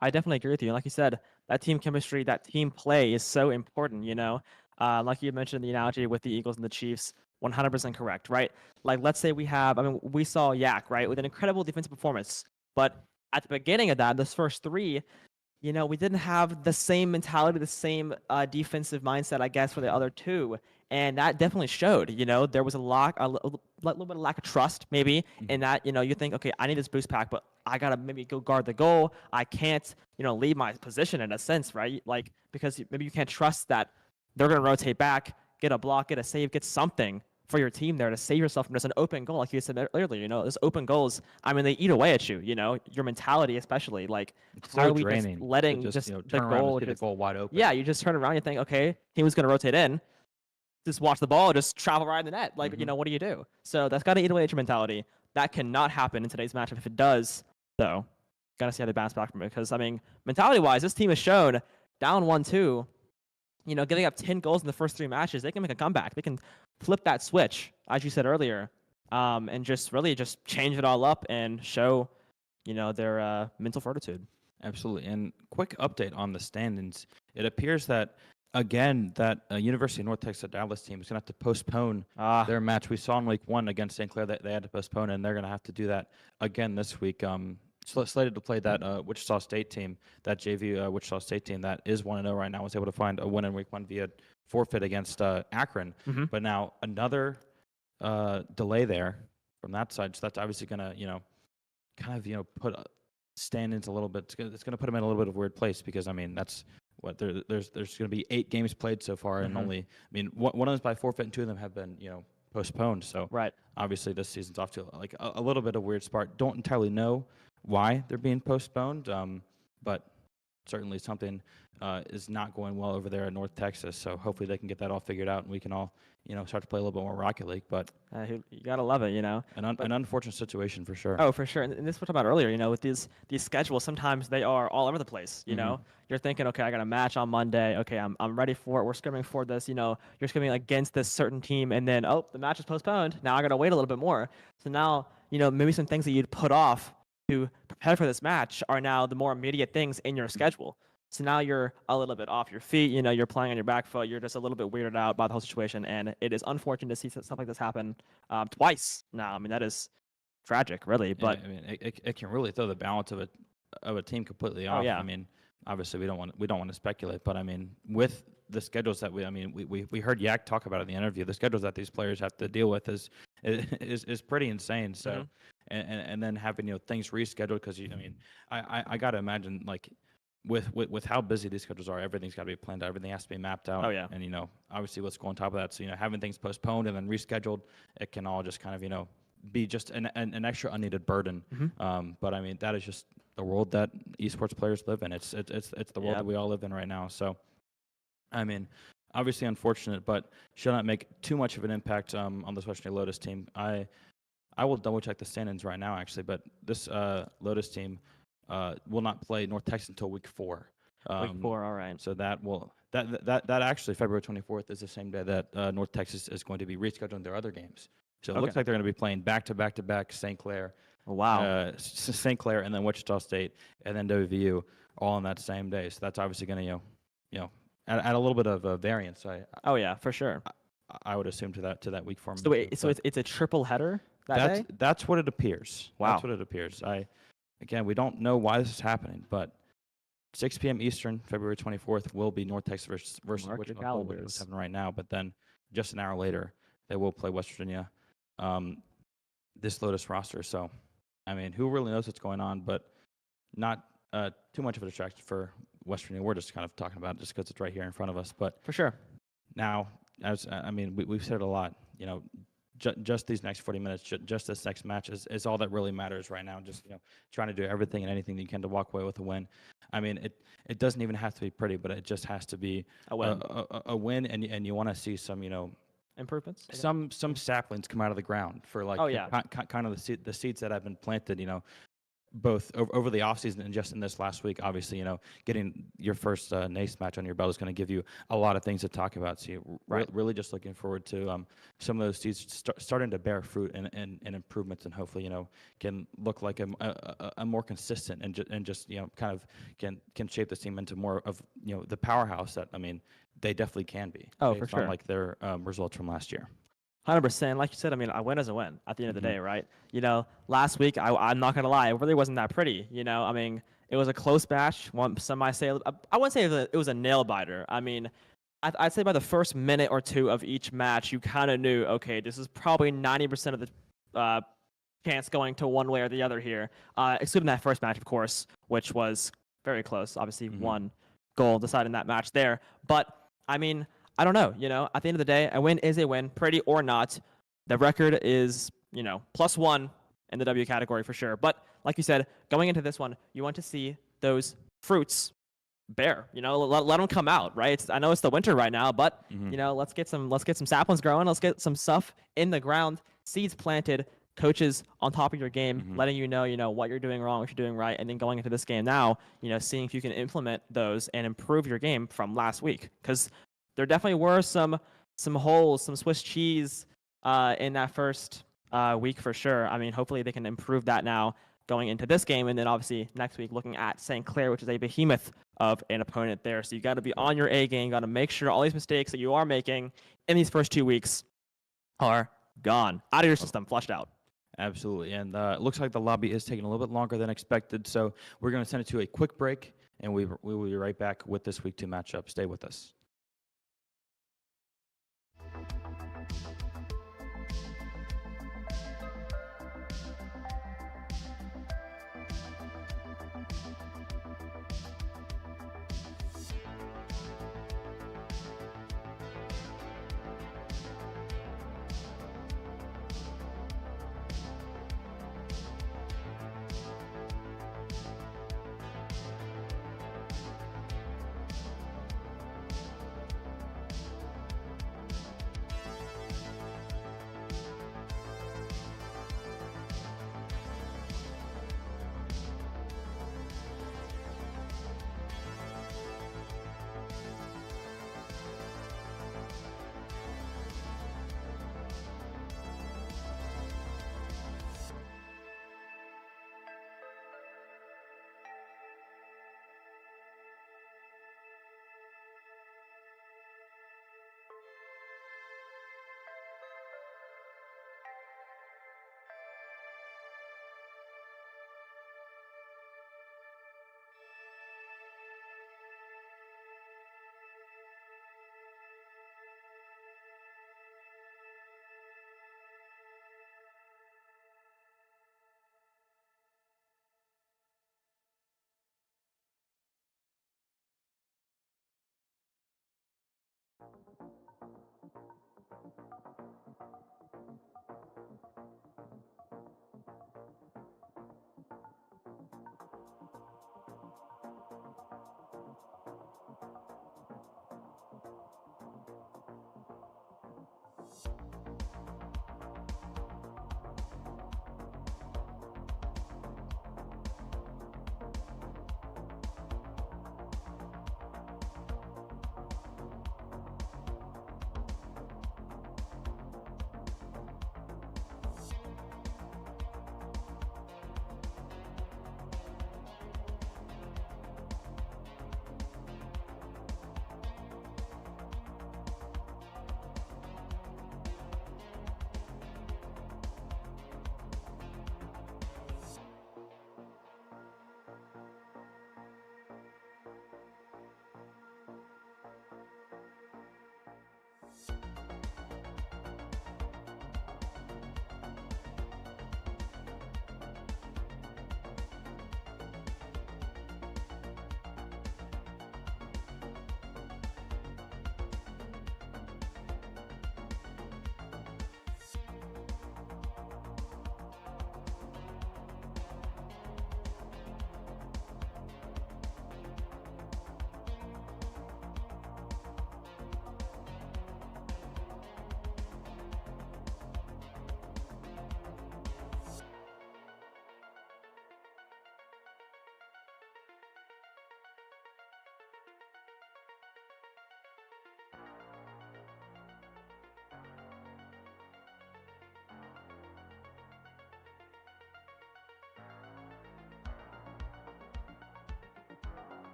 I definitely agree with you. And like you said, that team chemistry, that team play is so important, you know? Like you mentioned the analogy with the Eagles and the Chiefs, 100% correct, right? Like, let's say we saw Yak, right, with an incredible defensive performance. But at the beginning of that, those first three, you know, we didn't have the same mentality, the same defensive mindset, I guess, for the other two. And that definitely showed, you know, there was a little bit of lack of trust, maybe, in that, you know, you think, okay, I need this boost pack, but I got to maybe go guard the goal. I can't, you know, leave my position in a sense, right? Like, because maybe you can't trust that they're going to rotate back, get a block, get a save, get something for your team there to save yourself from just an open goal, like you said earlier. You know, those open goals, I mean, they eat away at you. You know, your mentality, especially. Like, It's how so are we draining. just letting to just you know, the turn around goal? and see the goal wide open. Yeah, you just turn around and think, okay, he was going to rotate in. Just watch the ball, just travel right in the net. Like, you know, what do you do? So that's got to eat away at your mentality. That cannot happen in today's matchup. If it does, though, got to see how they bounce back from it. Because, I mean, mentality-wise, this team has shown down 1-2, you know, giving up 10 goals in the first 3 matches, they can make a comeback. They can flip that switch, as you said earlier, and just really just change it all up and show, you know, their mental fortitude. Absolutely. And quick update on the standings. It appears that, again, that University of North Texas Dallas team is going to have to postpone their match. We saw in week 1 against St. Clair that they had to postpone, and they're going to have to do that again this week. Slated to play that Wichita State team, that JV Wichita State team that is 1-0 right now, was able to find a win in week 1 via forfeit against Akron. But now another delay there from that side. So that's obviously going to, you know, kind of, you know, put standings a little bit. It's going to put them in a little bit of a weird place because, I mean, that's what there's going to be 8 games played so far, and only, I mean, one of them's by forfeit and 2 of them have been, you know, postponed. So obviously this season's off to like a little bit of a weird start. Don't entirely know why they're being postponed, but certainly something is not going well over there in North Texas. So hopefully they can get that all figured out, and we can all, you know, start to play a little bit more Rocket League. But you gotta love it, you know. An unfortunate situation for sure. Oh, for sure. And this was about earlier, you know, with these schedules, sometimes they are all over the place, you know. You're thinking, okay, I got a match on Monday. Okay, I'm ready for it. We're scrimming for this, you know. You're scrimming against this certain team, and then, oh, the match is postponed. Now I got to wait a little bit more. So now, you know, maybe some things that you'd put off to prepare for this match are now the more immediate things in your schedule. So now you're a little bit off your feet. You know, you're playing on your back foot. You're just a little bit weirded out by the whole situation, and it is unfortunate to see stuff like this happen twice now. I mean, that is tragic, really. But I mean, it can really throw the balance of a team completely off. yeah. I mean, obviously we don't want to speculate, but I mean, with the schedules that we heard Yak talk about in the interview, the schedules that these players have to deal with is pretty insane. So, and then having, you know, things rescheduled because I mean, I got to imagine, like, with how busy these schedules are, everything's got to be planned out. Everything has to be mapped out. Oh, yeah. And, you know, obviously let's go on top of that. So, you know, having things postponed and then rescheduled, it can all just kind of, you know, be just an extra unneeded burden. But I mean, that is just the world that esports players live in. It's the world that we all live in right now. So, I mean, obviously unfortunate, but should not make too much of an impact on this West Virginia Lotus team. I will double check the standings right now, actually, but this Lotus team will not play North Texas until week 4. week 4, all right. So that actually February 24th is the same day that North Texas is going to be rescheduling their other games. So it looks like they're going to be playing back to back St. Clair. Oh, wow. St. Clair and then Wichita State and then WVU all on that same day. So that's obviously going to add a little bit of variance. Oh yeah, for sure. I would assume to that week form. So it's a triple header that day? That's what it appears. Wow. That's what it appears. Again, we don't know why this is happening, but 6 p.m. Eastern, February 24th, will be North Texas versus Wichita, which is happening right now. But then just an hour later, they will play West Virginia, this Lotus roster. So, I mean, who really knows what's going on, but not too much of a distraction for West Virginia. We're just kind of talking about it just because it's right here in front of us. But for sure. Now, we've said it a lot. You know, just these next 40 minutes, just this next match is all that really matters right now. Just, you know, trying to do everything and anything that you can to walk away with a win. I mean, it doesn't even have to be pretty, but it just has to be a win. A win, and you want to see some, you know, improvements, some saplings come out of the ground for, like, kind of the seeds that have been planted, you know, both over the offseason and just in this last week. Obviously, getting your first NACE match on your belt is going to give you a lot of things to talk about. So really just looking forward to some of those seeds starting to bear fruit and improvements, and hopefully, can look like a more consistent and just kind of can shape this team into more of the powerhouse that they definitely can be. Oh, for sure. Like their results from last year. 100%. Like you said, a win is a win at the end of the day, right? Last week, I'm not going to lie, it really wasn't that pretty. It was a close match. Some might say, I wouldn't say it was a nail biter. I'd say by the first minute or two of each match, you kind of knew, okay, this is probably 90% of the chance going to one way or the other here. Excluding that first match, of course, which was very close. Obviously, one goal deciding that match there. But, I don't know. At the end of the day, a win is a win, pretty or not. The record is, +1 in the W category for sure. But like you said, going into this one, you want to see those fruits bear. Let them come out, right? I know it's the winter right now, but let's get some saplings growing. Let's get some stuff in the ground, seeds planted, coaches on top of your game, letting you know what you're doing wrong, what you're doing right, and then going into this game now, seeing if you can implement those and improve your game from last week, because there definitely were some holes, some Swiss cheese in that first week for sure. Hopefully they can improve that now going into this game, and then obviously next week looking at St. Clair, which is a behemoth of an opponent there. So you got to be on your A game, got to make sure all these mistakes that you are making in these first 2 weeks are gone, out of your system, flushed out. Absolutely, and it looks like the lobby is taking a little bit longer than expected, so we're going to send it to a quick break, and we will be right back with this Week 2 matchup. Stay with us.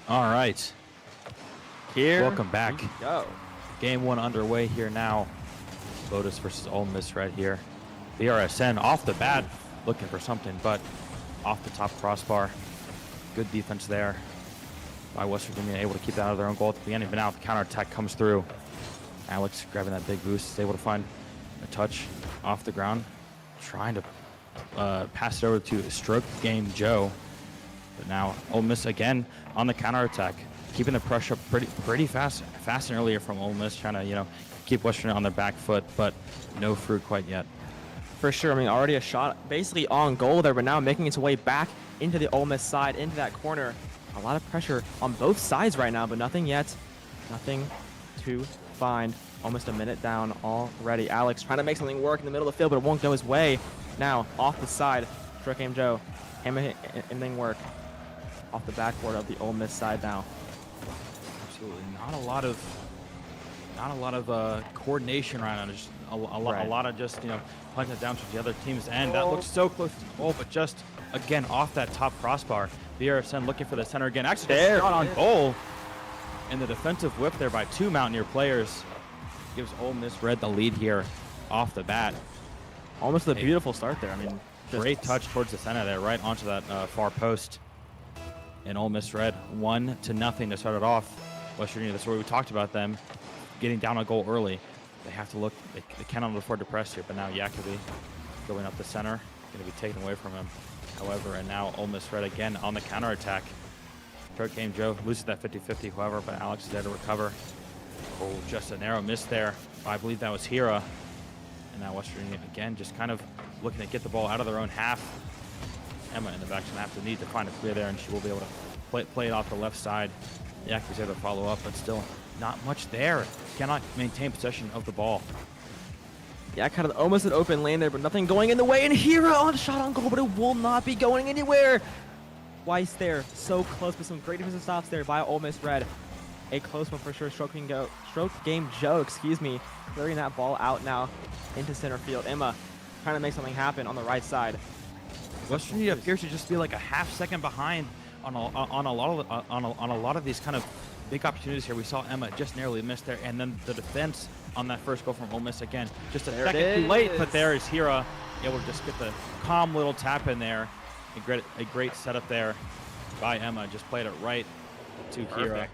All right. Here Welcome back. we go. Game 1 underway here now. Lotus versus Ole Miss right here. VRSN off the bat looking for something, but off the top crossbar. Good defense there by West Virginia, able to keep that out of their own goal at the beginning, but now the counterattack comes through. Alex grabbing that big boost, is able to find a touch off the ground, trying to pass it over to Stroke Game Joe. But now Ole Miss again on the counterattack, keeping the pressure up pretty fast and earlier from Ole Miss, trying to keep West Virginia on their back foot, but no fruit quite yet. For sure. I mean, already a shot basically on goal there, but now making its way back into the Ole Miss side, into that corner. A lot of pressure on both sides right now, but nothing yet. Nothing to find. Almost a minute down already. Alex trying to make something work in the middle of the field, but it won't go his way. Now, off the side, Stroke Game Joe, anything work off the backboard of the Ole Miss side now. Absolutely. Not a lot of coordination right now. Just a lot of just punching it down to the other team's end. That looks so close to the goal, but just again off that top crossbar. VRSN looking for the center again. Actually, just shot on goal, and the defensive whip there by 2 Mountaineer players gives Ole Miss Red the lead here off the bat. Almost a beautiful start there. I mean, great touch towards the center there, right onto that far post. And Ole Miss Red 1-0 to start it off. West Virginia, that's where we talked about them getting down a goal early. They have to look, they cannot afford to press here, but now Yacobi going up the center, going to be taken away from him. However, and now Ole Miss Red again on the counterattack. Stroke Game Joe loses that 50-50, however, but Alex is there to recover. Oh, just a narrow miss there. I believe that was Hira. And now West Virginia again just kind of looking to get the ball out of their own half. Emma in the back going to have to need to find a clear there, and she will be able to play it off the left side. Yacobi's there to follow up, but still not much there. Cannot maintain possession of the ball. Yeah, kind of almost an open lane there, but nothing going in the way. And Hira on shot on goal, but it will not be going anywhere. Weiss there, so close, but some great defensive stops there by Ole Miss Red. A close one for sure. Stroke Game Joe, excuse me, clearing that ball out now into center field. Emma trying to make something happen on the right side. West Virginia appears to just be like a half second behind on a lot of these kind of big opportunities here. We saw Emma just narrowly miss there, and then the defense on that first goal from Ole Miss again, just a second too late. But there is Hira able to just get the calm little tap in there. A great setup there by Emma. Just played it right to Hira.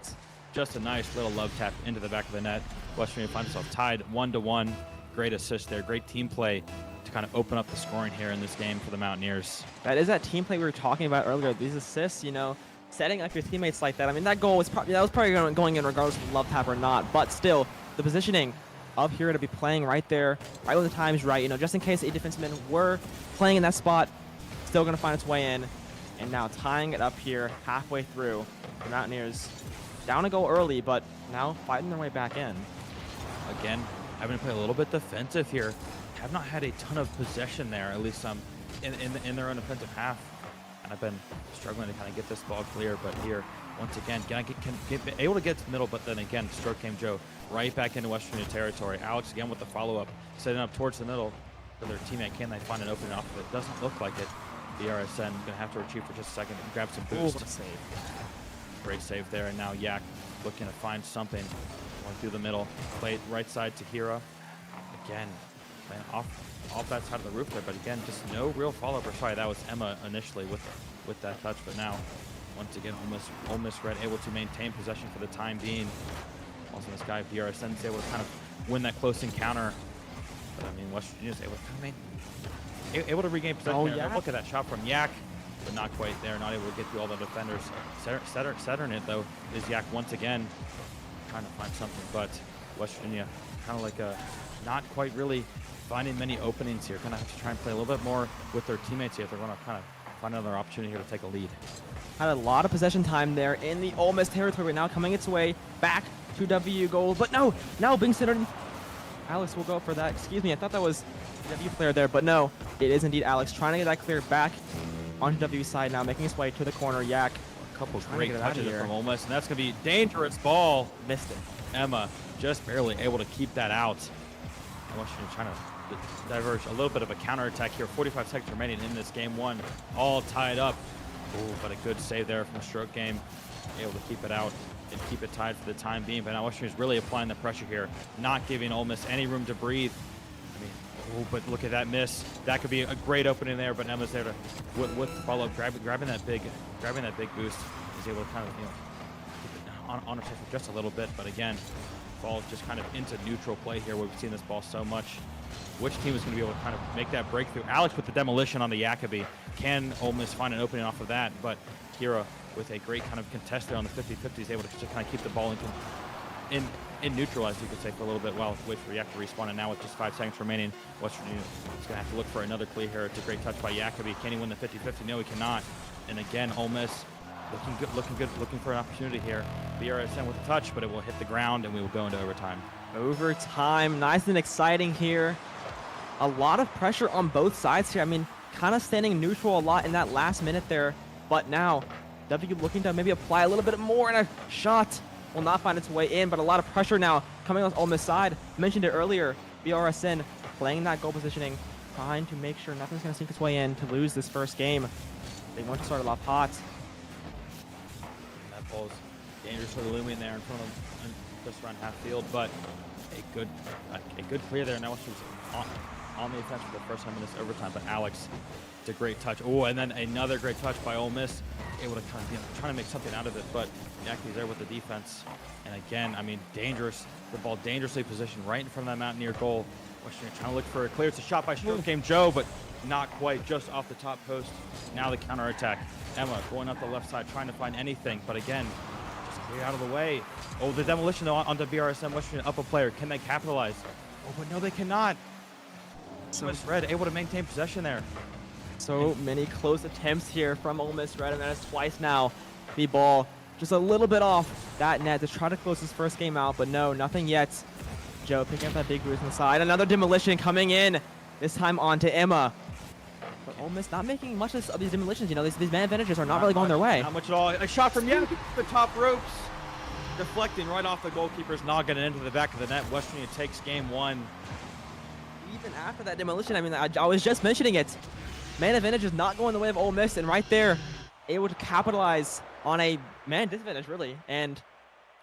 Just a nice little love tap into the back of the net. West Virginia finds itself tied 1-1. Great assist there. Great team play to kind of open up the scoring here in this game for the Mountaineers. That is that team play we were talking about earlier. These assists, setting up your teammates like that. I mean, that goal was probably going in regardless of love tap or not. But still, the positioning of Hira to be playing right there, right when the time's right. Just in case a defenseman were playing in that spot, still going to find its way in. And now tying it up here halfway through. The Mountaineers down a goal early, but now fighting their way back in. Again, having to play a little bit defensive here. Have not had a ton of possession there, at least in their own offensive half. And I've been struggling to kind of get this ball clear, but here, once again, able to get to the middle, but then again, Stroke Game Joe right back into West Virginia territory. Alex again with the follow-up, setting up towards the middle for their teammate. Can they find an opening off of it? Doesn't look like it. The RSN going to have to retrieve for just a second and grab some boost. Great save there, and now Yak looking to find something. Going through the middle, played right side to Hira. Again, playing off that side of the roof there, but again, just no real follow-up. Sorry, that was Emma initially with that touch, but now, once again, Ole Miss Red able to maintain possession for the time being. Also, this guy, VRSN, is able to kind of win that close encounter. But I mean, West Virginia is able to regain possession there. Look at that shot from Yak, but not quite there. Not able to get through all the defenders. Centering it, though, is Yak once again. Trying to find something, but West Virginia kind of like not quite really finding many openings here. Kind of have to try and play a little bit more with their teammates here if they're going to kind of find another opportunity here to take a lead. Had a lot of possession time there in the Ole Miss territory, now coming its way back to WVU goal, but no, now being centered. Alex will go for that. Excuse me, I thought that was the WVU player there, but no, it is indeed Alex trying to get that clear back onto WVU side now, making his way to the corner. Yak. Couple great touches from Ole Miss, and that's going to be a dangerous ball. Missed it. Emma just barely able to keep that out. Washington trying to diverge a little bit of a counterattack here. 45 seconds remaining in this game one. All tied up. Ooh, but a good save there from Stroke Game. able to keep it out and keep it tied for the time being. But now West Virginia's really applying the pressure here, not giving Ole Miss any room to breathe. I mean, oh, but look at that miss. That could be a great opening there, but Emma's there to, with the follow-up, grabbing that big boost. Is able to kind of, keep it on her for just a little bit. But again, ball just kind of into neutral play here where we've seen this ball so much. Which team is going to be able to kind of make that breakthrough? Alex with the demolition on the Jacoby. Can Ole Miss find an opening off of that? But Kira with a great kind of contest there on the 50-50 is able to just kind of keep the ball in neutral, as you could say, for a little bit while wait for Yak to respawn. And now with just 5 seconds remaining, West Virginia is going to have to look for another clear here. It's a great touch by Jacoby. Can he win the 50-50? No, he cannot. And again, Ole Miss looking good, looking for an opportunity here. BRSM with a touch, but it will hit the ground, and we will go into overtime. Overtime, nice and exciting here. A lot of pressure on both sides here. I mean, kind of standing neutral a lot in that last minute there. But now, W looking to maybe apply a little bit more, and a shot will not find its way in. But a lot of pressure now coming on Ole Miss side. Mentioned it earlier, BRSN playing that goal positioning, trying to make sure nothing's going to sneak its way in to lose this first game. They want to start it off hot. That ball's dangerously looming there in front of just around half field, but a good clear there. Now West Virginia's on the offense for the first time in this overtime, but Alex, it's a great touch. Oh, and then another great touch by Ole Miss, able to kind of trying to make something out of it, but Yaki's there with the defense. And again, I mean, dangerous. The ball dangerously positioned right in front of that Mountaineer goal. West Virginia trying to look for a clear. It's a shot by Stroke Game Joe, but not quite, just off the top post. Now the counterattack. Emma going up the left side, trying to find anything, but again, just clear out of the way. Oh, the demolition though onto BRSM. West Virginia up a player. Can they capitalize? Oh, but no, they cannot. Ole Miss Red able to maintain possession there. So many close attempts here from Ole Miss Red, and that is twice now. The ball just a little bit off that net to try to close his first game out, but no, nothing yet. Joe picking up that big boost on the side. Another demolition coming in, this time onto Emma. But Ole Miss not making much of these demolitions. You know, these man advantages are not really going their way. Not much at all. A shot from Yak, the top ropes. Deflecting right off the goalkeeper's noggin and into the back of the net. West Virginia takes game one. Even after that demolition, I mean, I was just mentioning it. Man advantage is not going the way of Ole Miss, and right there, able to capitalize on a man disadvantage, really, and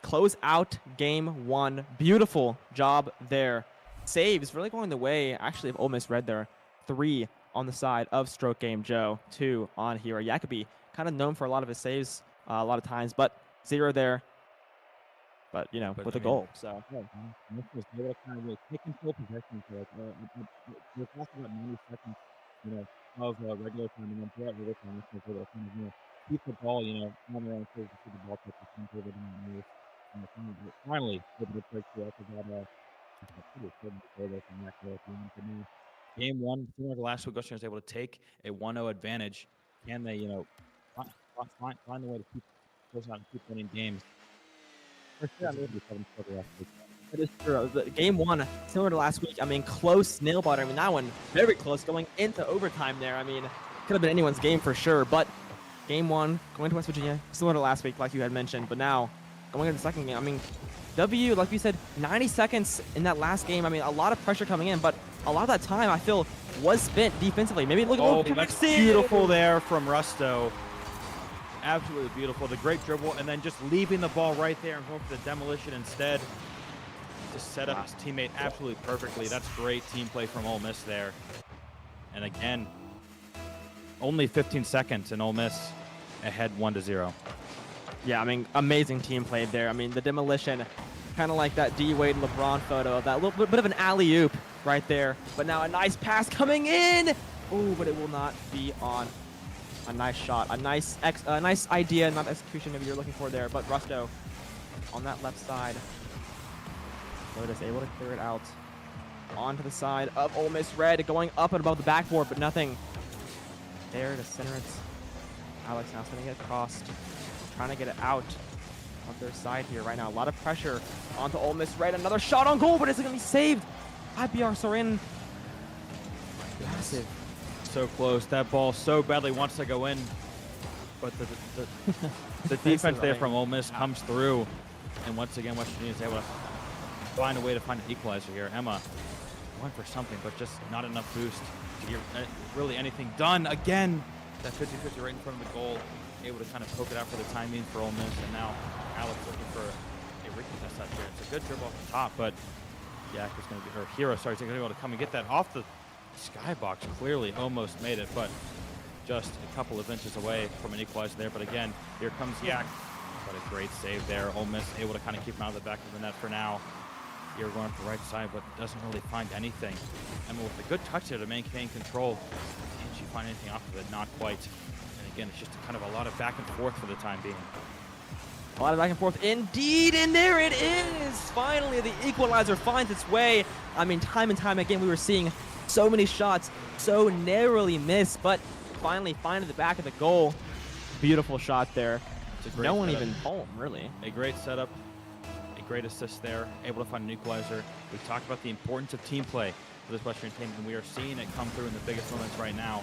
close out game one. Beautiful job there. Saves really going the way, actually, of Ole Miss Red there. 3 on the side of Stroke Game Joe, 2 on Hero. Jacoby, kind of known for a lot of his saves a lot of times, but 0 there. But, you know, with a goal, so. Yeah, they kind of take control possession for there's also about 90 seconds, you know, of regular time, and then throughout overtime, it's able to kind of, you know, keep the ball, you know, on their own to see the ball touch the center of the net. And finally, able to break through after that, pretty important goal there from that goal at the end. But now, game one, similar to last week, West Virginia was able to take a 1-0 advantage. Can they, you know, find a way to keep close out and keep winning games? That is true. Game one, similar to last week, I mean, close nail biter. I mean, that one very close going into overtime there. I mean, could have been anyone's game for sure. But game one, going to West Virginia, similar to last week, like you had mentioned. But now, going into the second game, I mean, W, like you said, 90 seconds in that last game. I mean, a lot of pressure coming in, but a lot of that time, I feel, was spent defensively. Maybe look a little that's beautiful there from Rusto. Absolutely beautiful. The great dribble, and then just leaving the ball right there and going for the demolition instead. Just set up his teammate absolutely perfectly. That's great team play from Ole Miss there. And again, only 15 seconds, and Ole Miss ahead 1-0. Yeah, I mean, amazing team play there. I mean, the demolition, kind of like that D-Wade LeBron photo of that little bit of an alley-oop right there. But now a nice pass coming in. Oh, but it will not be on. A nice shot, a nice idea, not execution maybe you're looking for there, but Rusto on that left side. Lotus able to clear it out onto the side of Ole Miss Red, going up and above the backboard, but nothing there to center it. Alex now sending it across, trying to get it out of their side here right now. A lot of pressure onto Ole Miss Red. Another shot on goal, but it's going to be saved by BR Sorin. Massive. So close. That ball so badly wants to go in, but the defense there from Ole Miss comes through, and once again West Virginia is able to find a way to find an equalizer here. Emma went for something, but just not enough boost to get really anything done. Again, that 50-50 right in front of the goal. able to kind of poke it out for the time being for Ole Miss, and now Alex looking for a recontest out here. It's a good dribble off the top, but Yak is going to get, or Hero, sorry, is going to be able to come and get that off the skybox. Clearly almost made it, but just a couple of inches away from an equalizer there. But again, here comes Yak. But a great save there. Ole Miss able to kind of keep him out of the back of the net for now. Here going to the right side, but doesn't really find anything. Emma with a good touch there to maintain control. Can she find anything off of it? Not quite. And again, it's just kind of a lot of back and forth for the time being. A lot of back and forth indeed, and there it is! Finally, the equalizer finds its way. I mean, time and time again, we were seeing so many shots so narrowly missed, but finally finding the back of the goal. Beautiful shot there. No one even home, really. A great setup, a great assist there, able to find an equalizer. We talked about the importance of team play for this Western team, and we are seeing it come through in the biggest moments right now.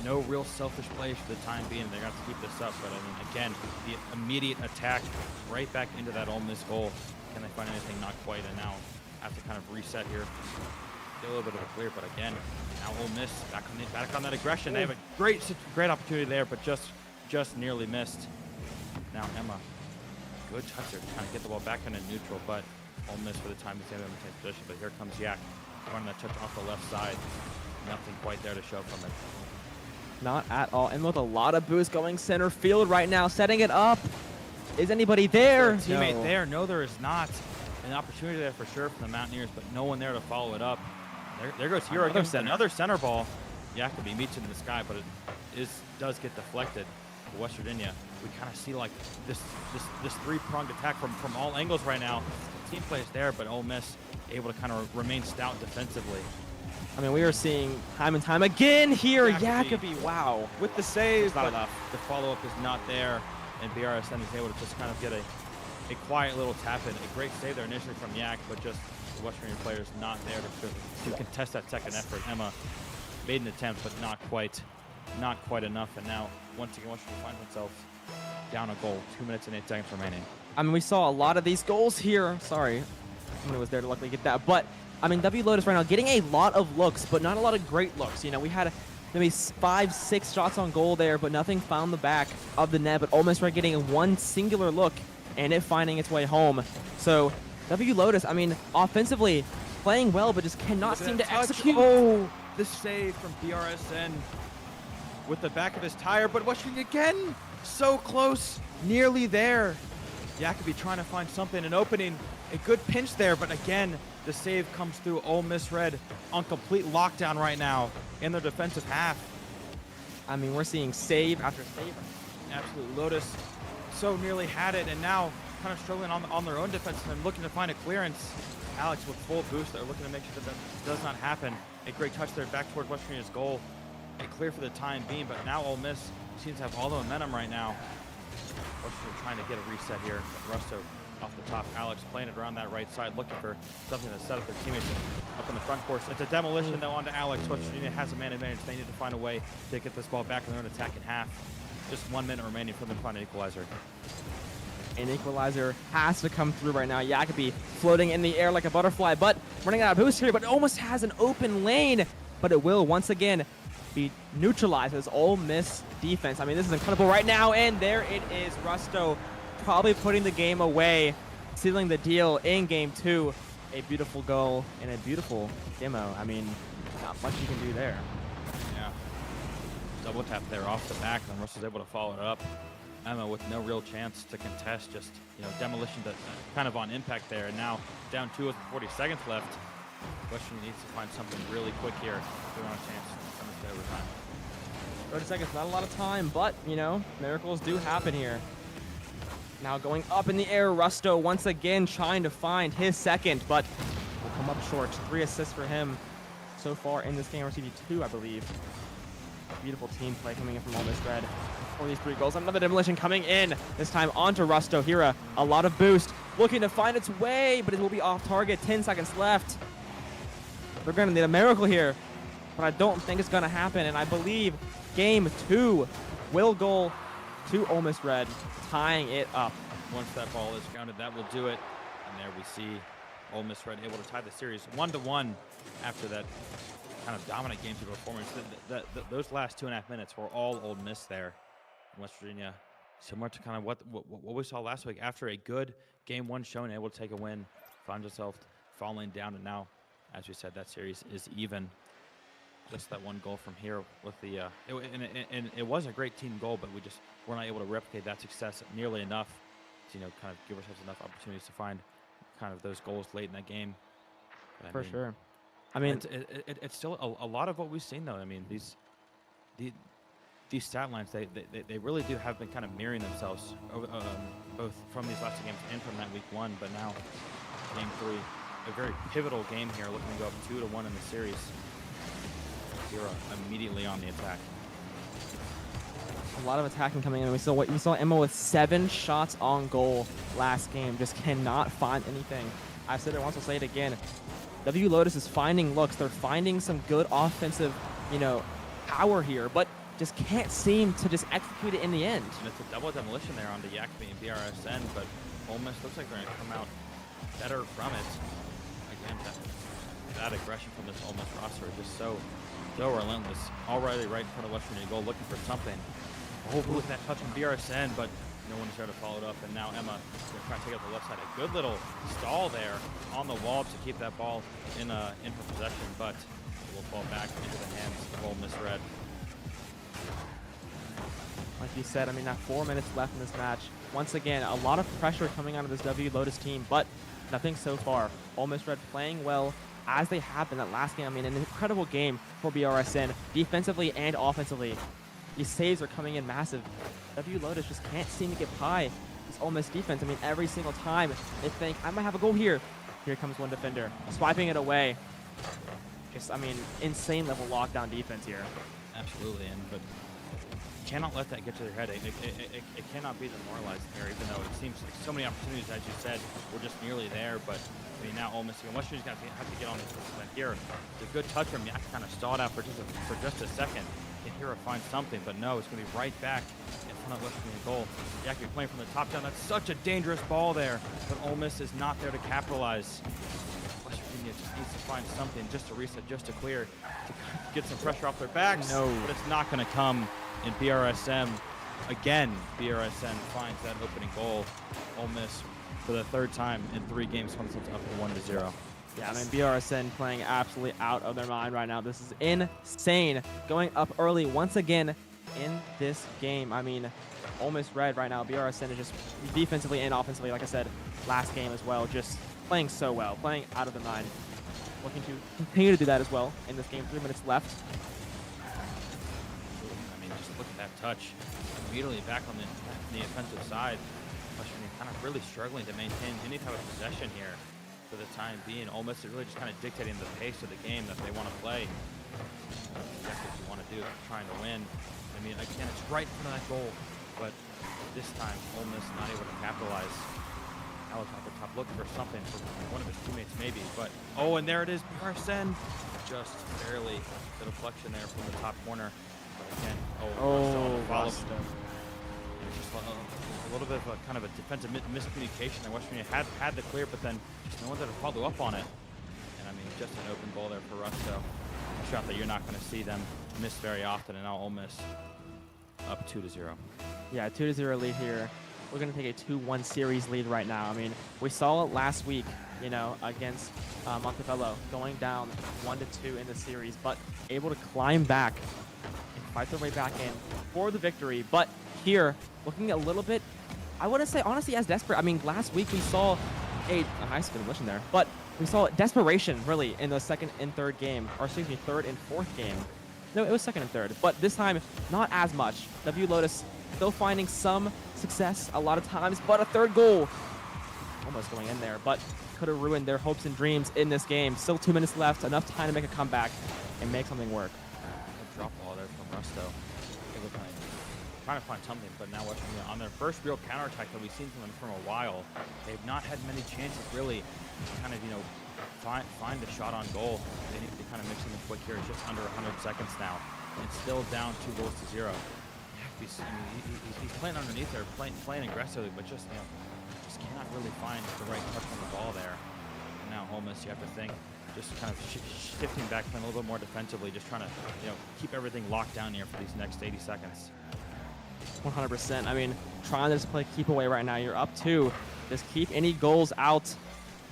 No real selfish plays for the time being. They're going to have to keep this up, but I mean, again, the immediate attack right back into that Ole Miss goal. Can they find anything? Not quite, and now have to kind of reset here. Get a little bit of a clear, but again, now Ole Miss back on that aggression. They have a great opportunity there, but just nearly missed. Now Emma, good touch there to kind of get the ball back into neutral, but Ole Miss for the time is able to maintain position. But here comes Yak, running that touch off the left side. Nothing quite there to show from it. Not at all. And with a lot of boost going center field right now, setting it up. Is anybody there? Teammate there? No, there is not. An opportunity there for sure from the Mountaineers, but no one there to follow it up. There goes Hero against another center ball. Jacoby meets it in the sky, but it does get deflected. For West Virginia, we kind of see like this three-pronged attack from all angles right now. Team play is there, but Ole Miss able to kind of remain stout defensively. I mean, we are seeing time and time again here, Jacoby, wow. With the save, not enough. The follow-up is not there, and BRSN is able to just kind of get a quiet little tap in. A great save there initially from Yak, but just the West Virginia players not there to contest that second effort. Emma made an attempt, but not quite enough. And now, once again, West Virginia finds themselves down a goal. 2 minutes and 8 seconds remaining. I mean, we saw a lot of these goals here. Sorry, someone was there to luckily get that. But, I mean, W Lotus right now getting a lot of looks, but not a lot of great looks. You know, we had maybe 5-6 shots on goal there, but nothing found the back of the net. But Ole Miss right getting one singular look and it finding its way home. So, W Lotus, I mean, offensively playing well, but just cannot seem to execute. Oh, the save from BRSN with the back of his tire, but West Virginia again, so close, nearly there. Jacoby trying to find something, an opening, a good pinch there, but again, the save comes through. Ole Miss Red on complete lockdown right now in their defensive half. I mean, we're seeing save after save. Absolute Lotus so nearly had it, and now kind of struggling on their own defense and looking to find a clearance. Alex with full boost, they're looking to make sure that does not happen. A great touch there back toward West Virginia's goal. A clear for the time being, but now Ole Miss seems to have all the momentum right now. West Virginia trying to get a reset here. Rusto off the top. Alex playing it around that right side, looking for something to set up their teammates up in the front course. It's a demolition though onto Alex. West Virginia has a man advantage. They need to find a way to get this ball back in their own attack in half. Just 1 minute remaining for them to find an equalizer. An equalizer has to come through right now. Jacoby floating in the air like a butterfly, but running out of boost here, but almost has an open lane. But it will once again be neutralized as Ole Miss defense. I mean, this is incredible right now, and there it is. Rusto probably putting the game away, sealing the deal in game 2. A beautiful goal and a beautiful demo. I mean, not much you can do there. Yeah. Double tap there off the back, and Russell's able to follow it up. Emma with no real chance to contest, just demolition that kind of on impact there, and now down 2 with 40 seconds left. West Virginia needs to find something really quick here if they want a chance to send this to overtime. 30 seconds, not a lot of time, but miracles do happen here. Now going up in the air, Rusto once again trying to find his second, but will come up short. 3 assists for him so far in this game, or CD2, I believe. Beautiful team play coming in from Ole Miss Red for these 3 goals. Another demolition coming in, this time onto Rusto. Here, a lot of boost, looking to find its way, but it will be off target. 10 seconds left. They're going to need a miracle here, but I don't think it's going to happen, and I believe game 2 will go to Ole Miss Red, tying it up. Once that ball is counted, that will do it. And there we see Ole Miss Red able to tie the series 1-1 after that kind of dominant game 2 performance. Those last 2.5 minutes were all Ole Miss there. West Virginia, similar to kind of what we saw last week, after a good game 1 showing, able to take a win, finds itself falling down, and now, as we said, that series is even. Just that one goal from here with the and it was a great team goal, but we just were not able to replicate that success nearly enough to, you know, kind of give ourselves enough opportunities to find kind of those goals late in that game. But For sure. I mean, it's still a lot of what we've seen, though. I mean, these stat lines, they really do have been kind of mirroring themselves, both from these last 2 games and from that week 1. But now, game 3, a very pivotal game here, looking to go up 2-1 in the series. Zero immediately on the attack. a lot of attacking coming in. We saw Emma with 7 shots on goal last game. Just cannot find anything. I've said it once, I'll say it again. WVU Lotus is finding looks. They're finding some good offensive, power here, but just can't seem to just execute it in the end. And it's a double demolition there on the Yakby and BRSN, but Ole Miss looks like they're going to come out better from it. Again, that aggression from this Ole Miss roster is just so relentless. Already right in front of West Virginia goal, looking for something. Hopefully with that touch from BRSN, but no one's there to follow it up. And now Emma going to try to take out the left side. A good little stall there on the wall to keep that ball in her possession, but it will fall back into the hands of Ole Miss Red. Like you said, now 4 minutes left in this match. Once again, a lot of pressure coming out of this WVU Lotus team, but nothing so far. Ole Miss Red playing well as they have been that last game. An incredible game for BRSN, defensively and offensively. These saves are coming in massive. WVU Lotus just can't seem to get by this Ole Miss defense. Every single time they think, I might have a goal here. Here comes one defender, swiping it away. Just, insane level lockdown defense here. Absolutely, but cannot let that get to their head. It cannot be demoralized here, even though it seems like so many opportunities, as you said, were just nearly there. But now Ole Miss, West Virginia's going to have to get on this here. It's a good touch from Yak, kind of stalled out for just a second. Can hear her find something, but no, it's going to be right back in front of West Virginia goal. Yak playing from the top down. That's such a dangerous ball there, but Ole Miss is not there to capitalize. West Virginia just needs to find something, just to reset, just to clear, to get some pressure off their backs. No, but it's not going to come. In BRSM, again, BRSM finds that opening goal. Ole Miss, for the 3rd time in 3 games, finds themselves up 1-0. Yeah, BRSN playing absolutely out of their mind right now. This is insane. Going up early once again in this game. Ole Miss Red right now, BRSN is just defensively and offensively, like I said, last game as well, just playing so well, playing out of their mind. Looking to continue to do that as well in this game. 3 minutes left. Look at that touch. Immediately back on the offensive side. West Virginia kind of really struggling to maintain any type of possession here for the time being. Ole Miss is really just kind of dictating the pace of the game that they want to play. That's what you want to do, trying to win. Again, it's right in front of that goal, but this time Ole Miss not able to capitalize. Alex at the top looking for something for one of his teammates maybe, but and there it is, Parson. Just barely the deflection there from the top corner. Again, just a little bit of a kind of a defensive miscommunication. And West Virginia had the clear, but then just no one there to follow up on it. And just an open goal there for Rusto. A shot that you're not going to see them miss very often. And now Ole Miss up 2-0. Yeah, 2-0 lead here. We're going to take a 2-1 series lead right now. We saw it last week, against Montefello, going down 1-2 in the series, but able to climb back and fight their way back in for the victory. But here, looking a little bit, I wouldn't say honestly as desperate. Last week we saw a nice demolition there, but we saw desperation really in the 2nd and 3rd game, or excuse me, 3rd and 4th game. No, it was 2nd and 3rd, but this time not as much. WVU Lotus still finding some success a lot of times, but a 3rd goal almost going in there, but could have ruined their hopes and dreams in this game. Still 2 minutes left, enough time to make a comeback and make something work. Drop ball there from Rusto. They were trying to find something, but now West Virginia on their first real counterattack that we've seen from them for a while. They've not had many chances really to kind of find a shot on goal. They need to kind of mix something quick here. It's just under 100 seconds now, and it's still down 2-0. He's playing underneath there, playing aggressively, but just cannot really find the right touch on the ball there. And now Ole Miss, you have to think, just kind of shifting back, playing a little bit more defensively, just trying to keep everything locked down here for these next 80 seconds. 100%. I mean, trying to just play keep away right now. You're up 2. Just keep any goals out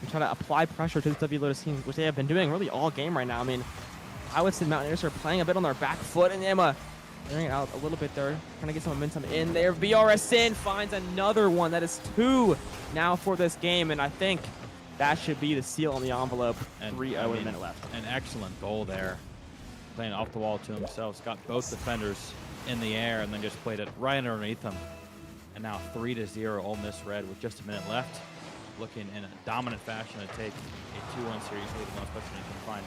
and try to apply pressure to the W Lotus team, which they have been doing really all game right now. I mean, I would say the Mountaineers are playing a bit on their back foot, and Emma clearing it out a little bit there, trying to get some momentum in there. VRSN finds another one. That is 2 now for this game, and I think that should be the seal on the envelope. 3-0 with a minute left. An excellent goal there. Playing off the wall to himself. He's got both defenders in the air and then just played it right underneath them. And now 3-0 Ole Miss Red with just a minute left. Looking in a dominant fashion to take a 2-1 series lead, especially if you can find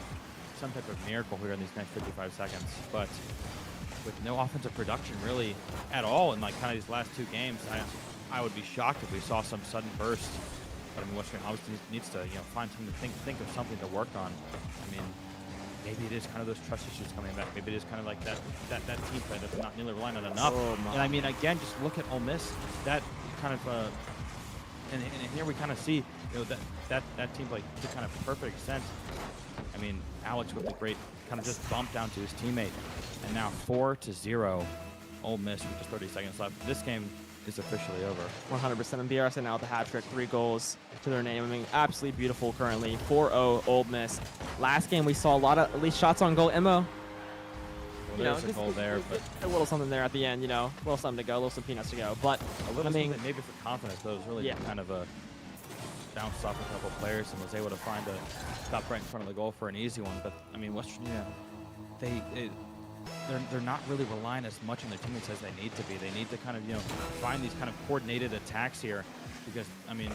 some type of miracle here in these next 55 seconds. But with no offensive production really at all in like kind of these last 2 games, I would be shocked if we saw some sudden burst. But I mean, Western obviously needs to find something to think of something to work on. I mean, maybe it is kind of those trust issues coming back. Maybe it is kind of like that team play that's not nearly relying on enough. And I mean, again, just look at Ole Miss. That kind of and here we kind of see that team play to kind of perfect extent. I mean, Alex with a great kind of just bump down to his teammate, and now 4-0 Ole Miss with just 30 seconds left. This game is officially over. 100%. And BRSN now with the hat trick, 3 goals to their name. I mean, absolutely beautiful currently. 4-0 Ole Miss. Last game we saw a lot of at least shots on goal. Emma, there's a goal there, but a little something there at the end. A little something to go, a little some peanuts to go. But a little something maybe for confidence, but it was really kind of a bounced off a couple of players and was able to find a stop right in front of the goal for an easy one. But I mean, West Virginia, they're not really relying as much on their teammates as they need to be. They need to kind of find these kind of coordinated attacks here, because I mean,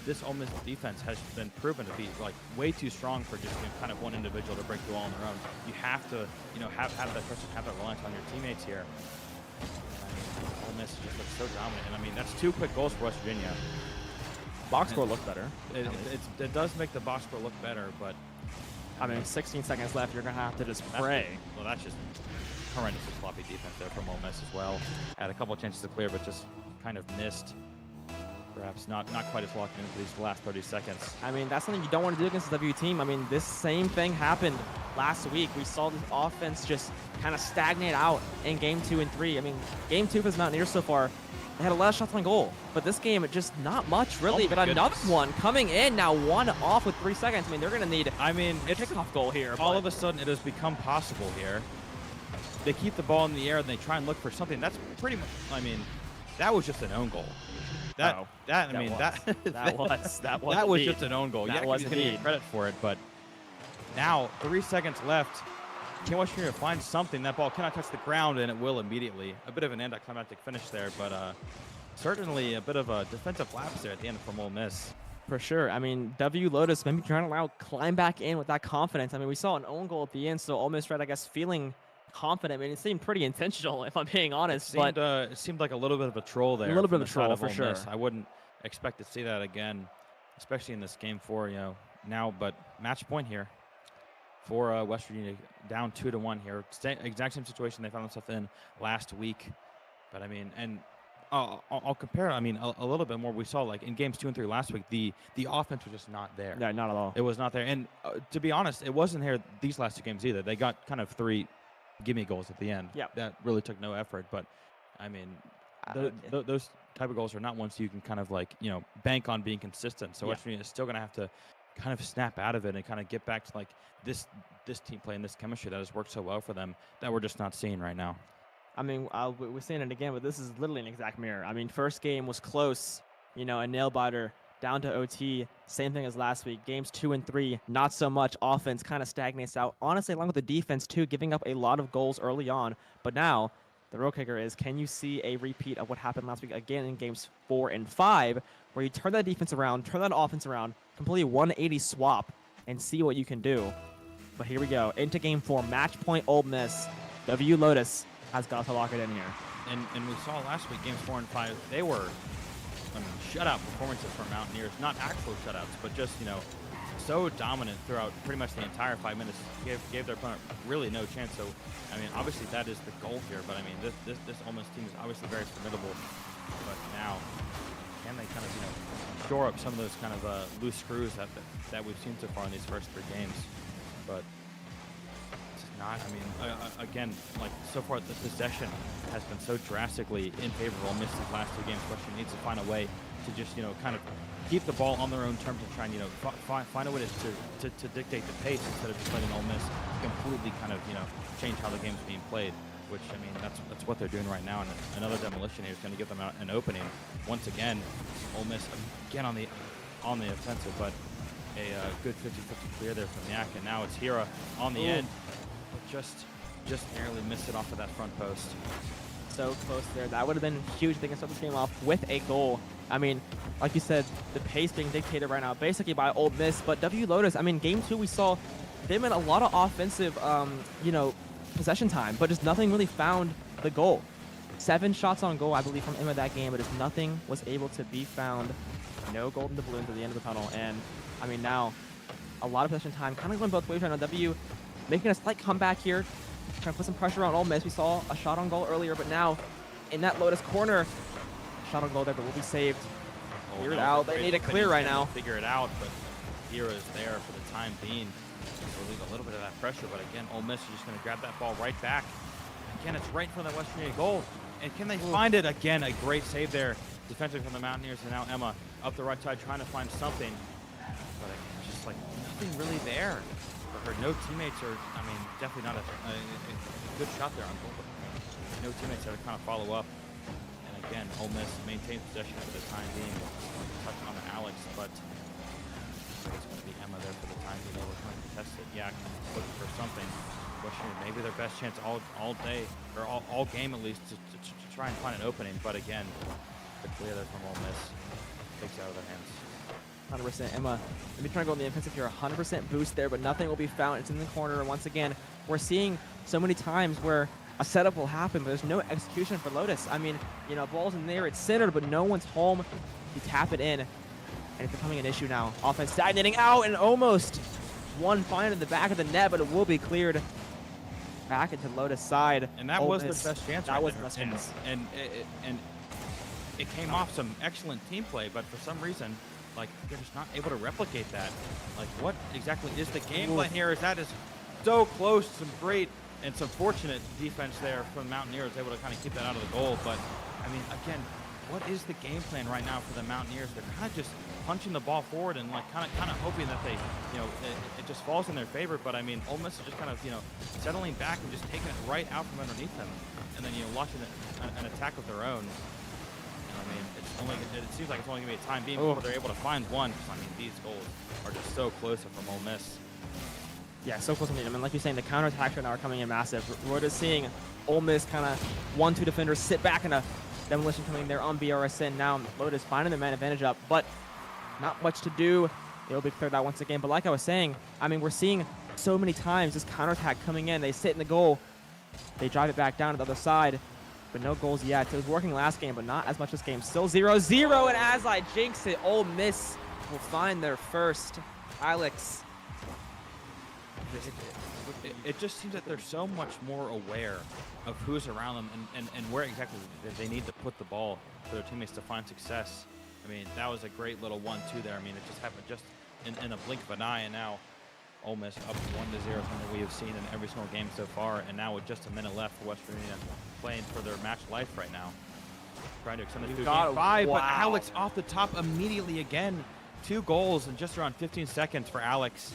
this Ole Miss defense has been proven to be like way too strong for just kind of one individual to break through all on their own. You have to have that pressure, have that reliance on your teammates here. I mean, Ole Miss just looks so dominant, and I mean that's 2 quick goals for West Virginia. Box score looked better. It does make the box score look better, but I mean, 16 seconds left. You're gonna have to just pray. Well, that's just horrendously sloppy defense there from Ole Miss as well. Had a couple chances to clear, but just kind of missed. Perhaps not quite as locked into these last 30 seconds. I mean, that's something you don't want to do against the W team. I mean, this same thing happened last week. We saw this offense just kind of stagnate out in game 2 and 3. I mean, game 2 for the Mountaineers so far, they had a lot of shots on goal. But this game, just not much, really. But another one coming in now, 1 off with 3 seconds. I mean, they're going to need a kickoff goal here. All of a sudden, it has become possible here. They keep the ball in the air, and they try and look for something. That's pretty much, I mean, that was just an own goal. That was just an own goal. That was going to get credit for it, but now 3 seconds left. Can West Virginia find something? That ball cannot touch the ground, and it will immediately. A bit of an anticlimactic finish there, but certainly a bit of a defensive lapse there at the end from Ole Miss. For sure. I mean, W Lotus maybe trying to climb back in with that confidence. I mean, we saw an own goal at the end, so Ole Miss Red, I guess, feeling confident. I mean, it seemed pretty intentional, if I'm being honest. It seemed like a little bit of a troll there. A little bit of a troll, for sure. I wouldn't expect to see that again, especially in this game 4, now. But match point here for West Virginia, down 2-1 here. Exact same situation they found themselves in last week. But I mean, and I'll compare. I mean, a little bit more. We saw like in games 2 and 3 last week, the offense was just not there. No, not at all. It was not there. And to be honest, it wasn't here these last 2 games either. They got kind of 3 gimme goals at the end. Yeah, that really took no effort. But I mean, those type of goals are not ones you can kind of bank on being consistent. So West Virginia is still going to have to kind of snap out of it and kind of get back to like this team play and this chemistry that has worked so well for them that we're just not seeing right now. I mean, we're saying it again, but this is literally an exact mirror. I mean, first game was close, a nail biter down to OT. Same thing as last week. Games 2 and 3, not so much. Offense kind of stagnates out. Honestly, along with the defense too, giving up a lot of goals early on. But now, the real kicker is, can you see a repeat of what happened last week again in games 4 and 5, where you turn that defense around, turn that offense around, completely 180 swap, and see what you can do. But here we go. Into game 4, match point Ole Miss. WVU Lotus has got to lock it in here. And we saw last week, games 4 and 5, they were shutout performances for Mountaineers. Not actual shutouts, but just, so dominant throughout pretty much the entire 5 minutes. Gave their opponent really no chance. So, I mean, obviously that is the goal here. But, I mean, this Ole Miss team is obviously very formidable. But now, can they kind of, shore up some of those kind of loose screws that we've seen so far in these first 3 games? But it's not. I mean, again, like so far, the possession has been so drastically in favor of Ole Miss these last 2 games. Western needs to find a way to just, kind of keep the ball on their own terms and try and, find a way to dictate the pace instead of just letting Ole Miss completely kind of, change how the game's being played. Which, I mean, that's what they're doing right now. And another demolition here is going to give them an opening. Once again, Ole Miss again on the offensive, but a good 50-50 clear there from Yak, and now it's Hira on the end, but just narrowly missed it off of that front post. So close there. That would have been huge. They can start this game off with a goal. I mean, like you said, the pace being dictated right now basically by Ole Miss, but W Lotus, I mean, game 2 we saw them in a lot of offensive, possession time, but just nothing really found the goal. 7 shots on goal, I believe, from Emma that game, but just nothing was able to be found. No golden doubloons at the end of the tunnel, and I mean, now a lot of possession time, kind of going both ways right now. W making a slight comeback here, trying to put some pressure on Ole Miss. We saw a shot on goal earlier, but now in that Lotus corner, shot on goal there, but will be saved. Clear it out. They need a clear right now. Figure it out, but Hira is there for the time being. Relieve a little bit of that pressure, but again, Ole Miss is just going to grab that ball right back. Again, it's right in front of that West Virginia goal. And can they find it? Again, a great save there defensively from the Mountaineers. And now Emma up the right side trying to find something. But just like nothing really there. But her no teammates are, I mean, definitely not a good shot there on goal. But no teammates there to kind of follow up. And again, Ole Miss maintains possession for the time being. Touching on to Alex, but it's going to be Emma there for the time being. They were trying to test it. Yak looking for something. Maybe their best chance all day, or all game at least, to try and find an opening. But again, the clear there from Ole Miss takes it out of their hands. 100% Emma. Let me try to go on the offensive here. 100% boost there, but nothing will be found. It's in the corner. And once again, we're seeing so many times where a setup will happen, but there's no execution for Lotus. I mean, ball's in there, it's centered, but no one's home. You tap it in, and it's becoming an issue now. Offense stagnating out, and almost one find in the back of the net, but it will be cleared back into Lotus side. And that was their best chance. That was the best chance. And it came off some excellent team play, but for some reason, like, they're just not able to replicate that. Like, what exactly is the game plan here? Is that is so close, some great and some fortunate defense there from the Mountaineers, able to kind of keep that out of the goal. But, I mean, again, what is the game plan right now for the Mountaineers? They're kind of just punching the ball forward and like kind of hoping that they, it just falls in their favor. But I mean, Ole Miss is just kind of, settling back and just taking it right out from underneath them, and then launching an attack of their own. And I mean, it seems like it's only gonna be a time being before they're able to find one. I mean, these goals are just so close from Ole Miss. Yeah, so close. I mean, like you're saying, the counterattacks right now are coming in massive. We're just seeing Ole Miss kind of 1-2 defenders sit back, and a demolition coming there on BRSN. Now Lotus finding the man advantage up, but not much to do. It'll be cleared out once again. But like I was saying, I mean, we're seeing so many times this counterattack coming in. They sit in the goal, they drive it back down to the other side, but no goals yet. It was working last game, but not as much this game. Still 0-0, and as I jinx it, Ole Miss will find their first. Alex. It just seems that they're so much more aware of who's around them and where exactly they need to put the ball for their teammates to find success. I mean, that was a great little 1-2 there. I mean, it just happened just in a blink of an eye, and now Ole Miss up 1-0, something we have seen in every single game so far. And now with just a minute left for West Virginia, playing for their match life right now, trying to extend this to game 5. But Alex off the top immediately again. 2 goals in just around 15 seconds for Alex.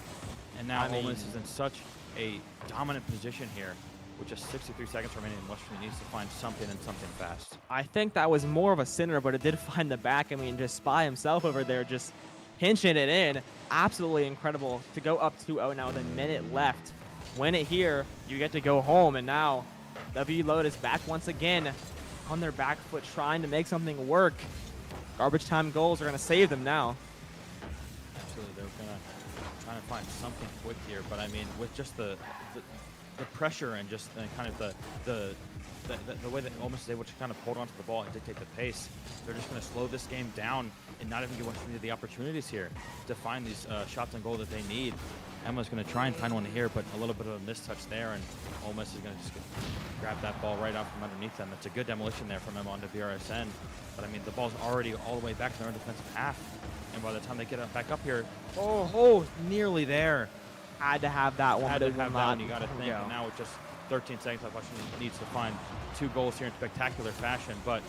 And now Ole Miss is in such a dominant position here. With just 63 seconds remaining, West Virginia needs to find something and something fast. I think that was more of a center, but it did find the back. I mean, just Spy himself over there just pinching it in. Absolutely incredible to go up 2-0 now with a minute left. Win it here, you get to go home. And now W Lotus back once again on their back foot, trying to make something work. Garbage time goals are going to save them now. Absolutely, they're going to try to find something quick here. But I mean, with just the pressure and just kind of the way that Ole Miss is able to kind of hold on to the ball and dictate the pace, they're just going to slow this game down and not even give West Virginia the opportunities here to find these shots on goal that they need. Emma's going to try and find one here, but a little bit of a mistouch there, and Ole Miss is going to just grab that ball right out from underneath them. It's a good demolition there from Emma onto BRSN, but I mean, the ball's already all the way back to their own defensive half, and by the time they get back up here, nearly there. had to have that one. Had but to it will have that not one. You got to think. go. And now with just 13 seconds left, Washington needs to find 2 goals here in spectacular fashion. But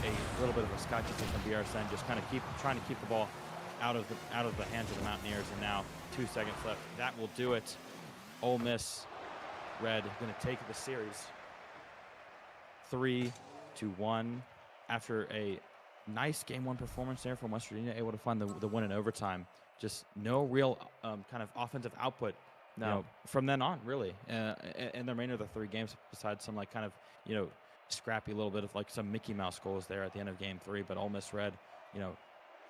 a little bit of a scotch from BRSN, just kind of trying to keep the ball out of the hands of the Mountaineers. And now 2 seconds left. That will do it. Ole Miss Red going to take the series 3-1 after a nice game 1 performance there from West Virginia, able to find the win in overtime. Just no real kind of offensive output from then on, really, in the remainder of the 3 games, besides some like kind of scrappy little bit of like some Mickey Mouse goals there at the end of game 3. But Ole Miss Red,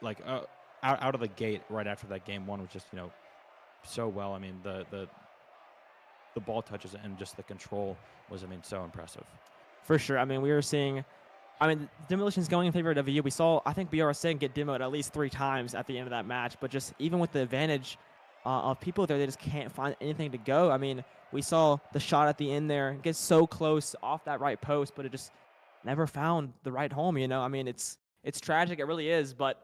like out of the gate right after that game 1 was just so well. I mean the ball touches and just the control was so impressive. For sure. I mean, we were seeing. I mean, demolition's going in favor of WVU. We saw, I think, BRSN get demoed at least 3 times at the end of that match. But just even with the advantage of people there, they just can't find anything to go. I mean, we saw the shot at the end there get so close off that right post, but it just never found the right home. I mean, it's tragic. It really is. But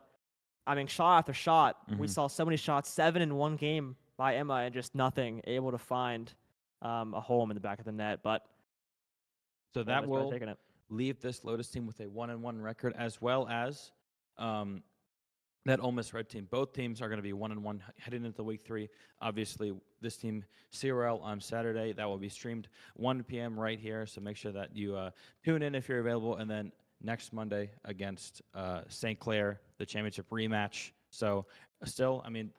I mean, shot after shot, we saw so many shots, 7 in one game by Emma, and just nothing able to find a home in the back of the net. But so that will leave this Lotus team with a 1-1 record, as well as that Ole Miss Red team. Both teams are going to be 1-1 heading into week 3. Obviously, this team CRL on Saturday. That will be streamed 1 p.m. right here. So make sure that you tune in if you're available. And then next Monday against St. Clair, the championship rematch. So still, I mean,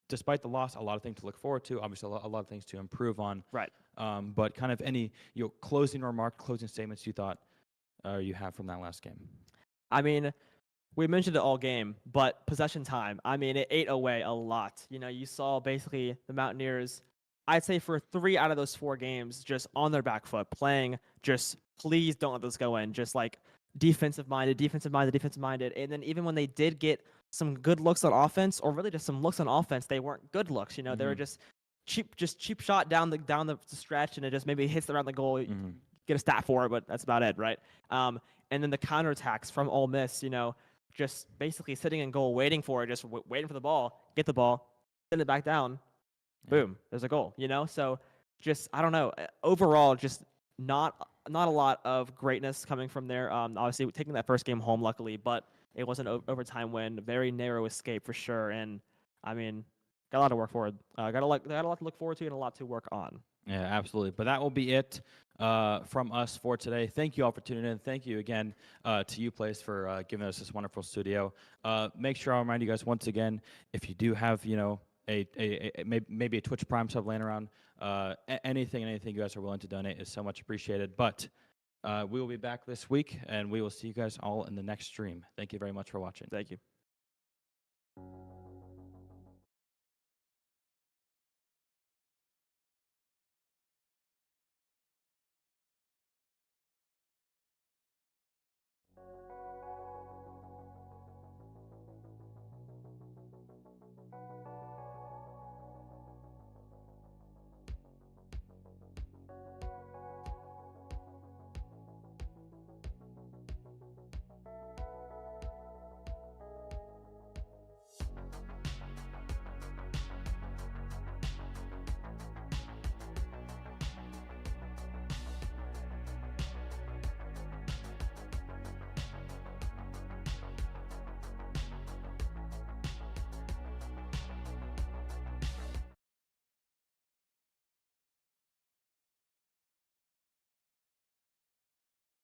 despite the loss, a lot of things to look forward to. Obviously, a lot of things to improve on. Right. But kind of any closing remark, closing statements you thought you have from that last game? I mean, we mentioned it all game, but possession time, I mean, it ate away a lot. You saw basically the Mountaineers, I'd say for 3 out of those 4 games, just on their back foot, playing just, please don't let this go in, just like defensive-minded. And then even when they did get some good looks on offense, or really just some looks on offense, they weren't good looks. They were just cheap shot down the stretch, and it just maybe hits around the goal. Get a stat for it, but that's about it, right? And then the counterattacks from Ole Miss, just basically sitting in goal, waiting for it, just waiting for the ball, get the ball, send it back down, boom, there's a goal, So just, I don't know, overall, just not a lot of greatness coming from there. Obviously, taking that first game home, luckily, but it was an overtime win, very narrow escape for sure. And, I mean, got a lot to work forward. Got a lot to look forward to and a lot to work on. Yeah, absolutely. But that will be it from us for today. Thank you all for tuning in. Thank you again to UPlace for giving us this wonderful studio. Make sure I'll remind you guys once again, if you do have, maybe a Twitch Prime sub laying around, anything you guys are willing to donate is so much appreciated. But we will be back this week, and we will see you guys all in the next stream. Thank you very much for watching. Thank you.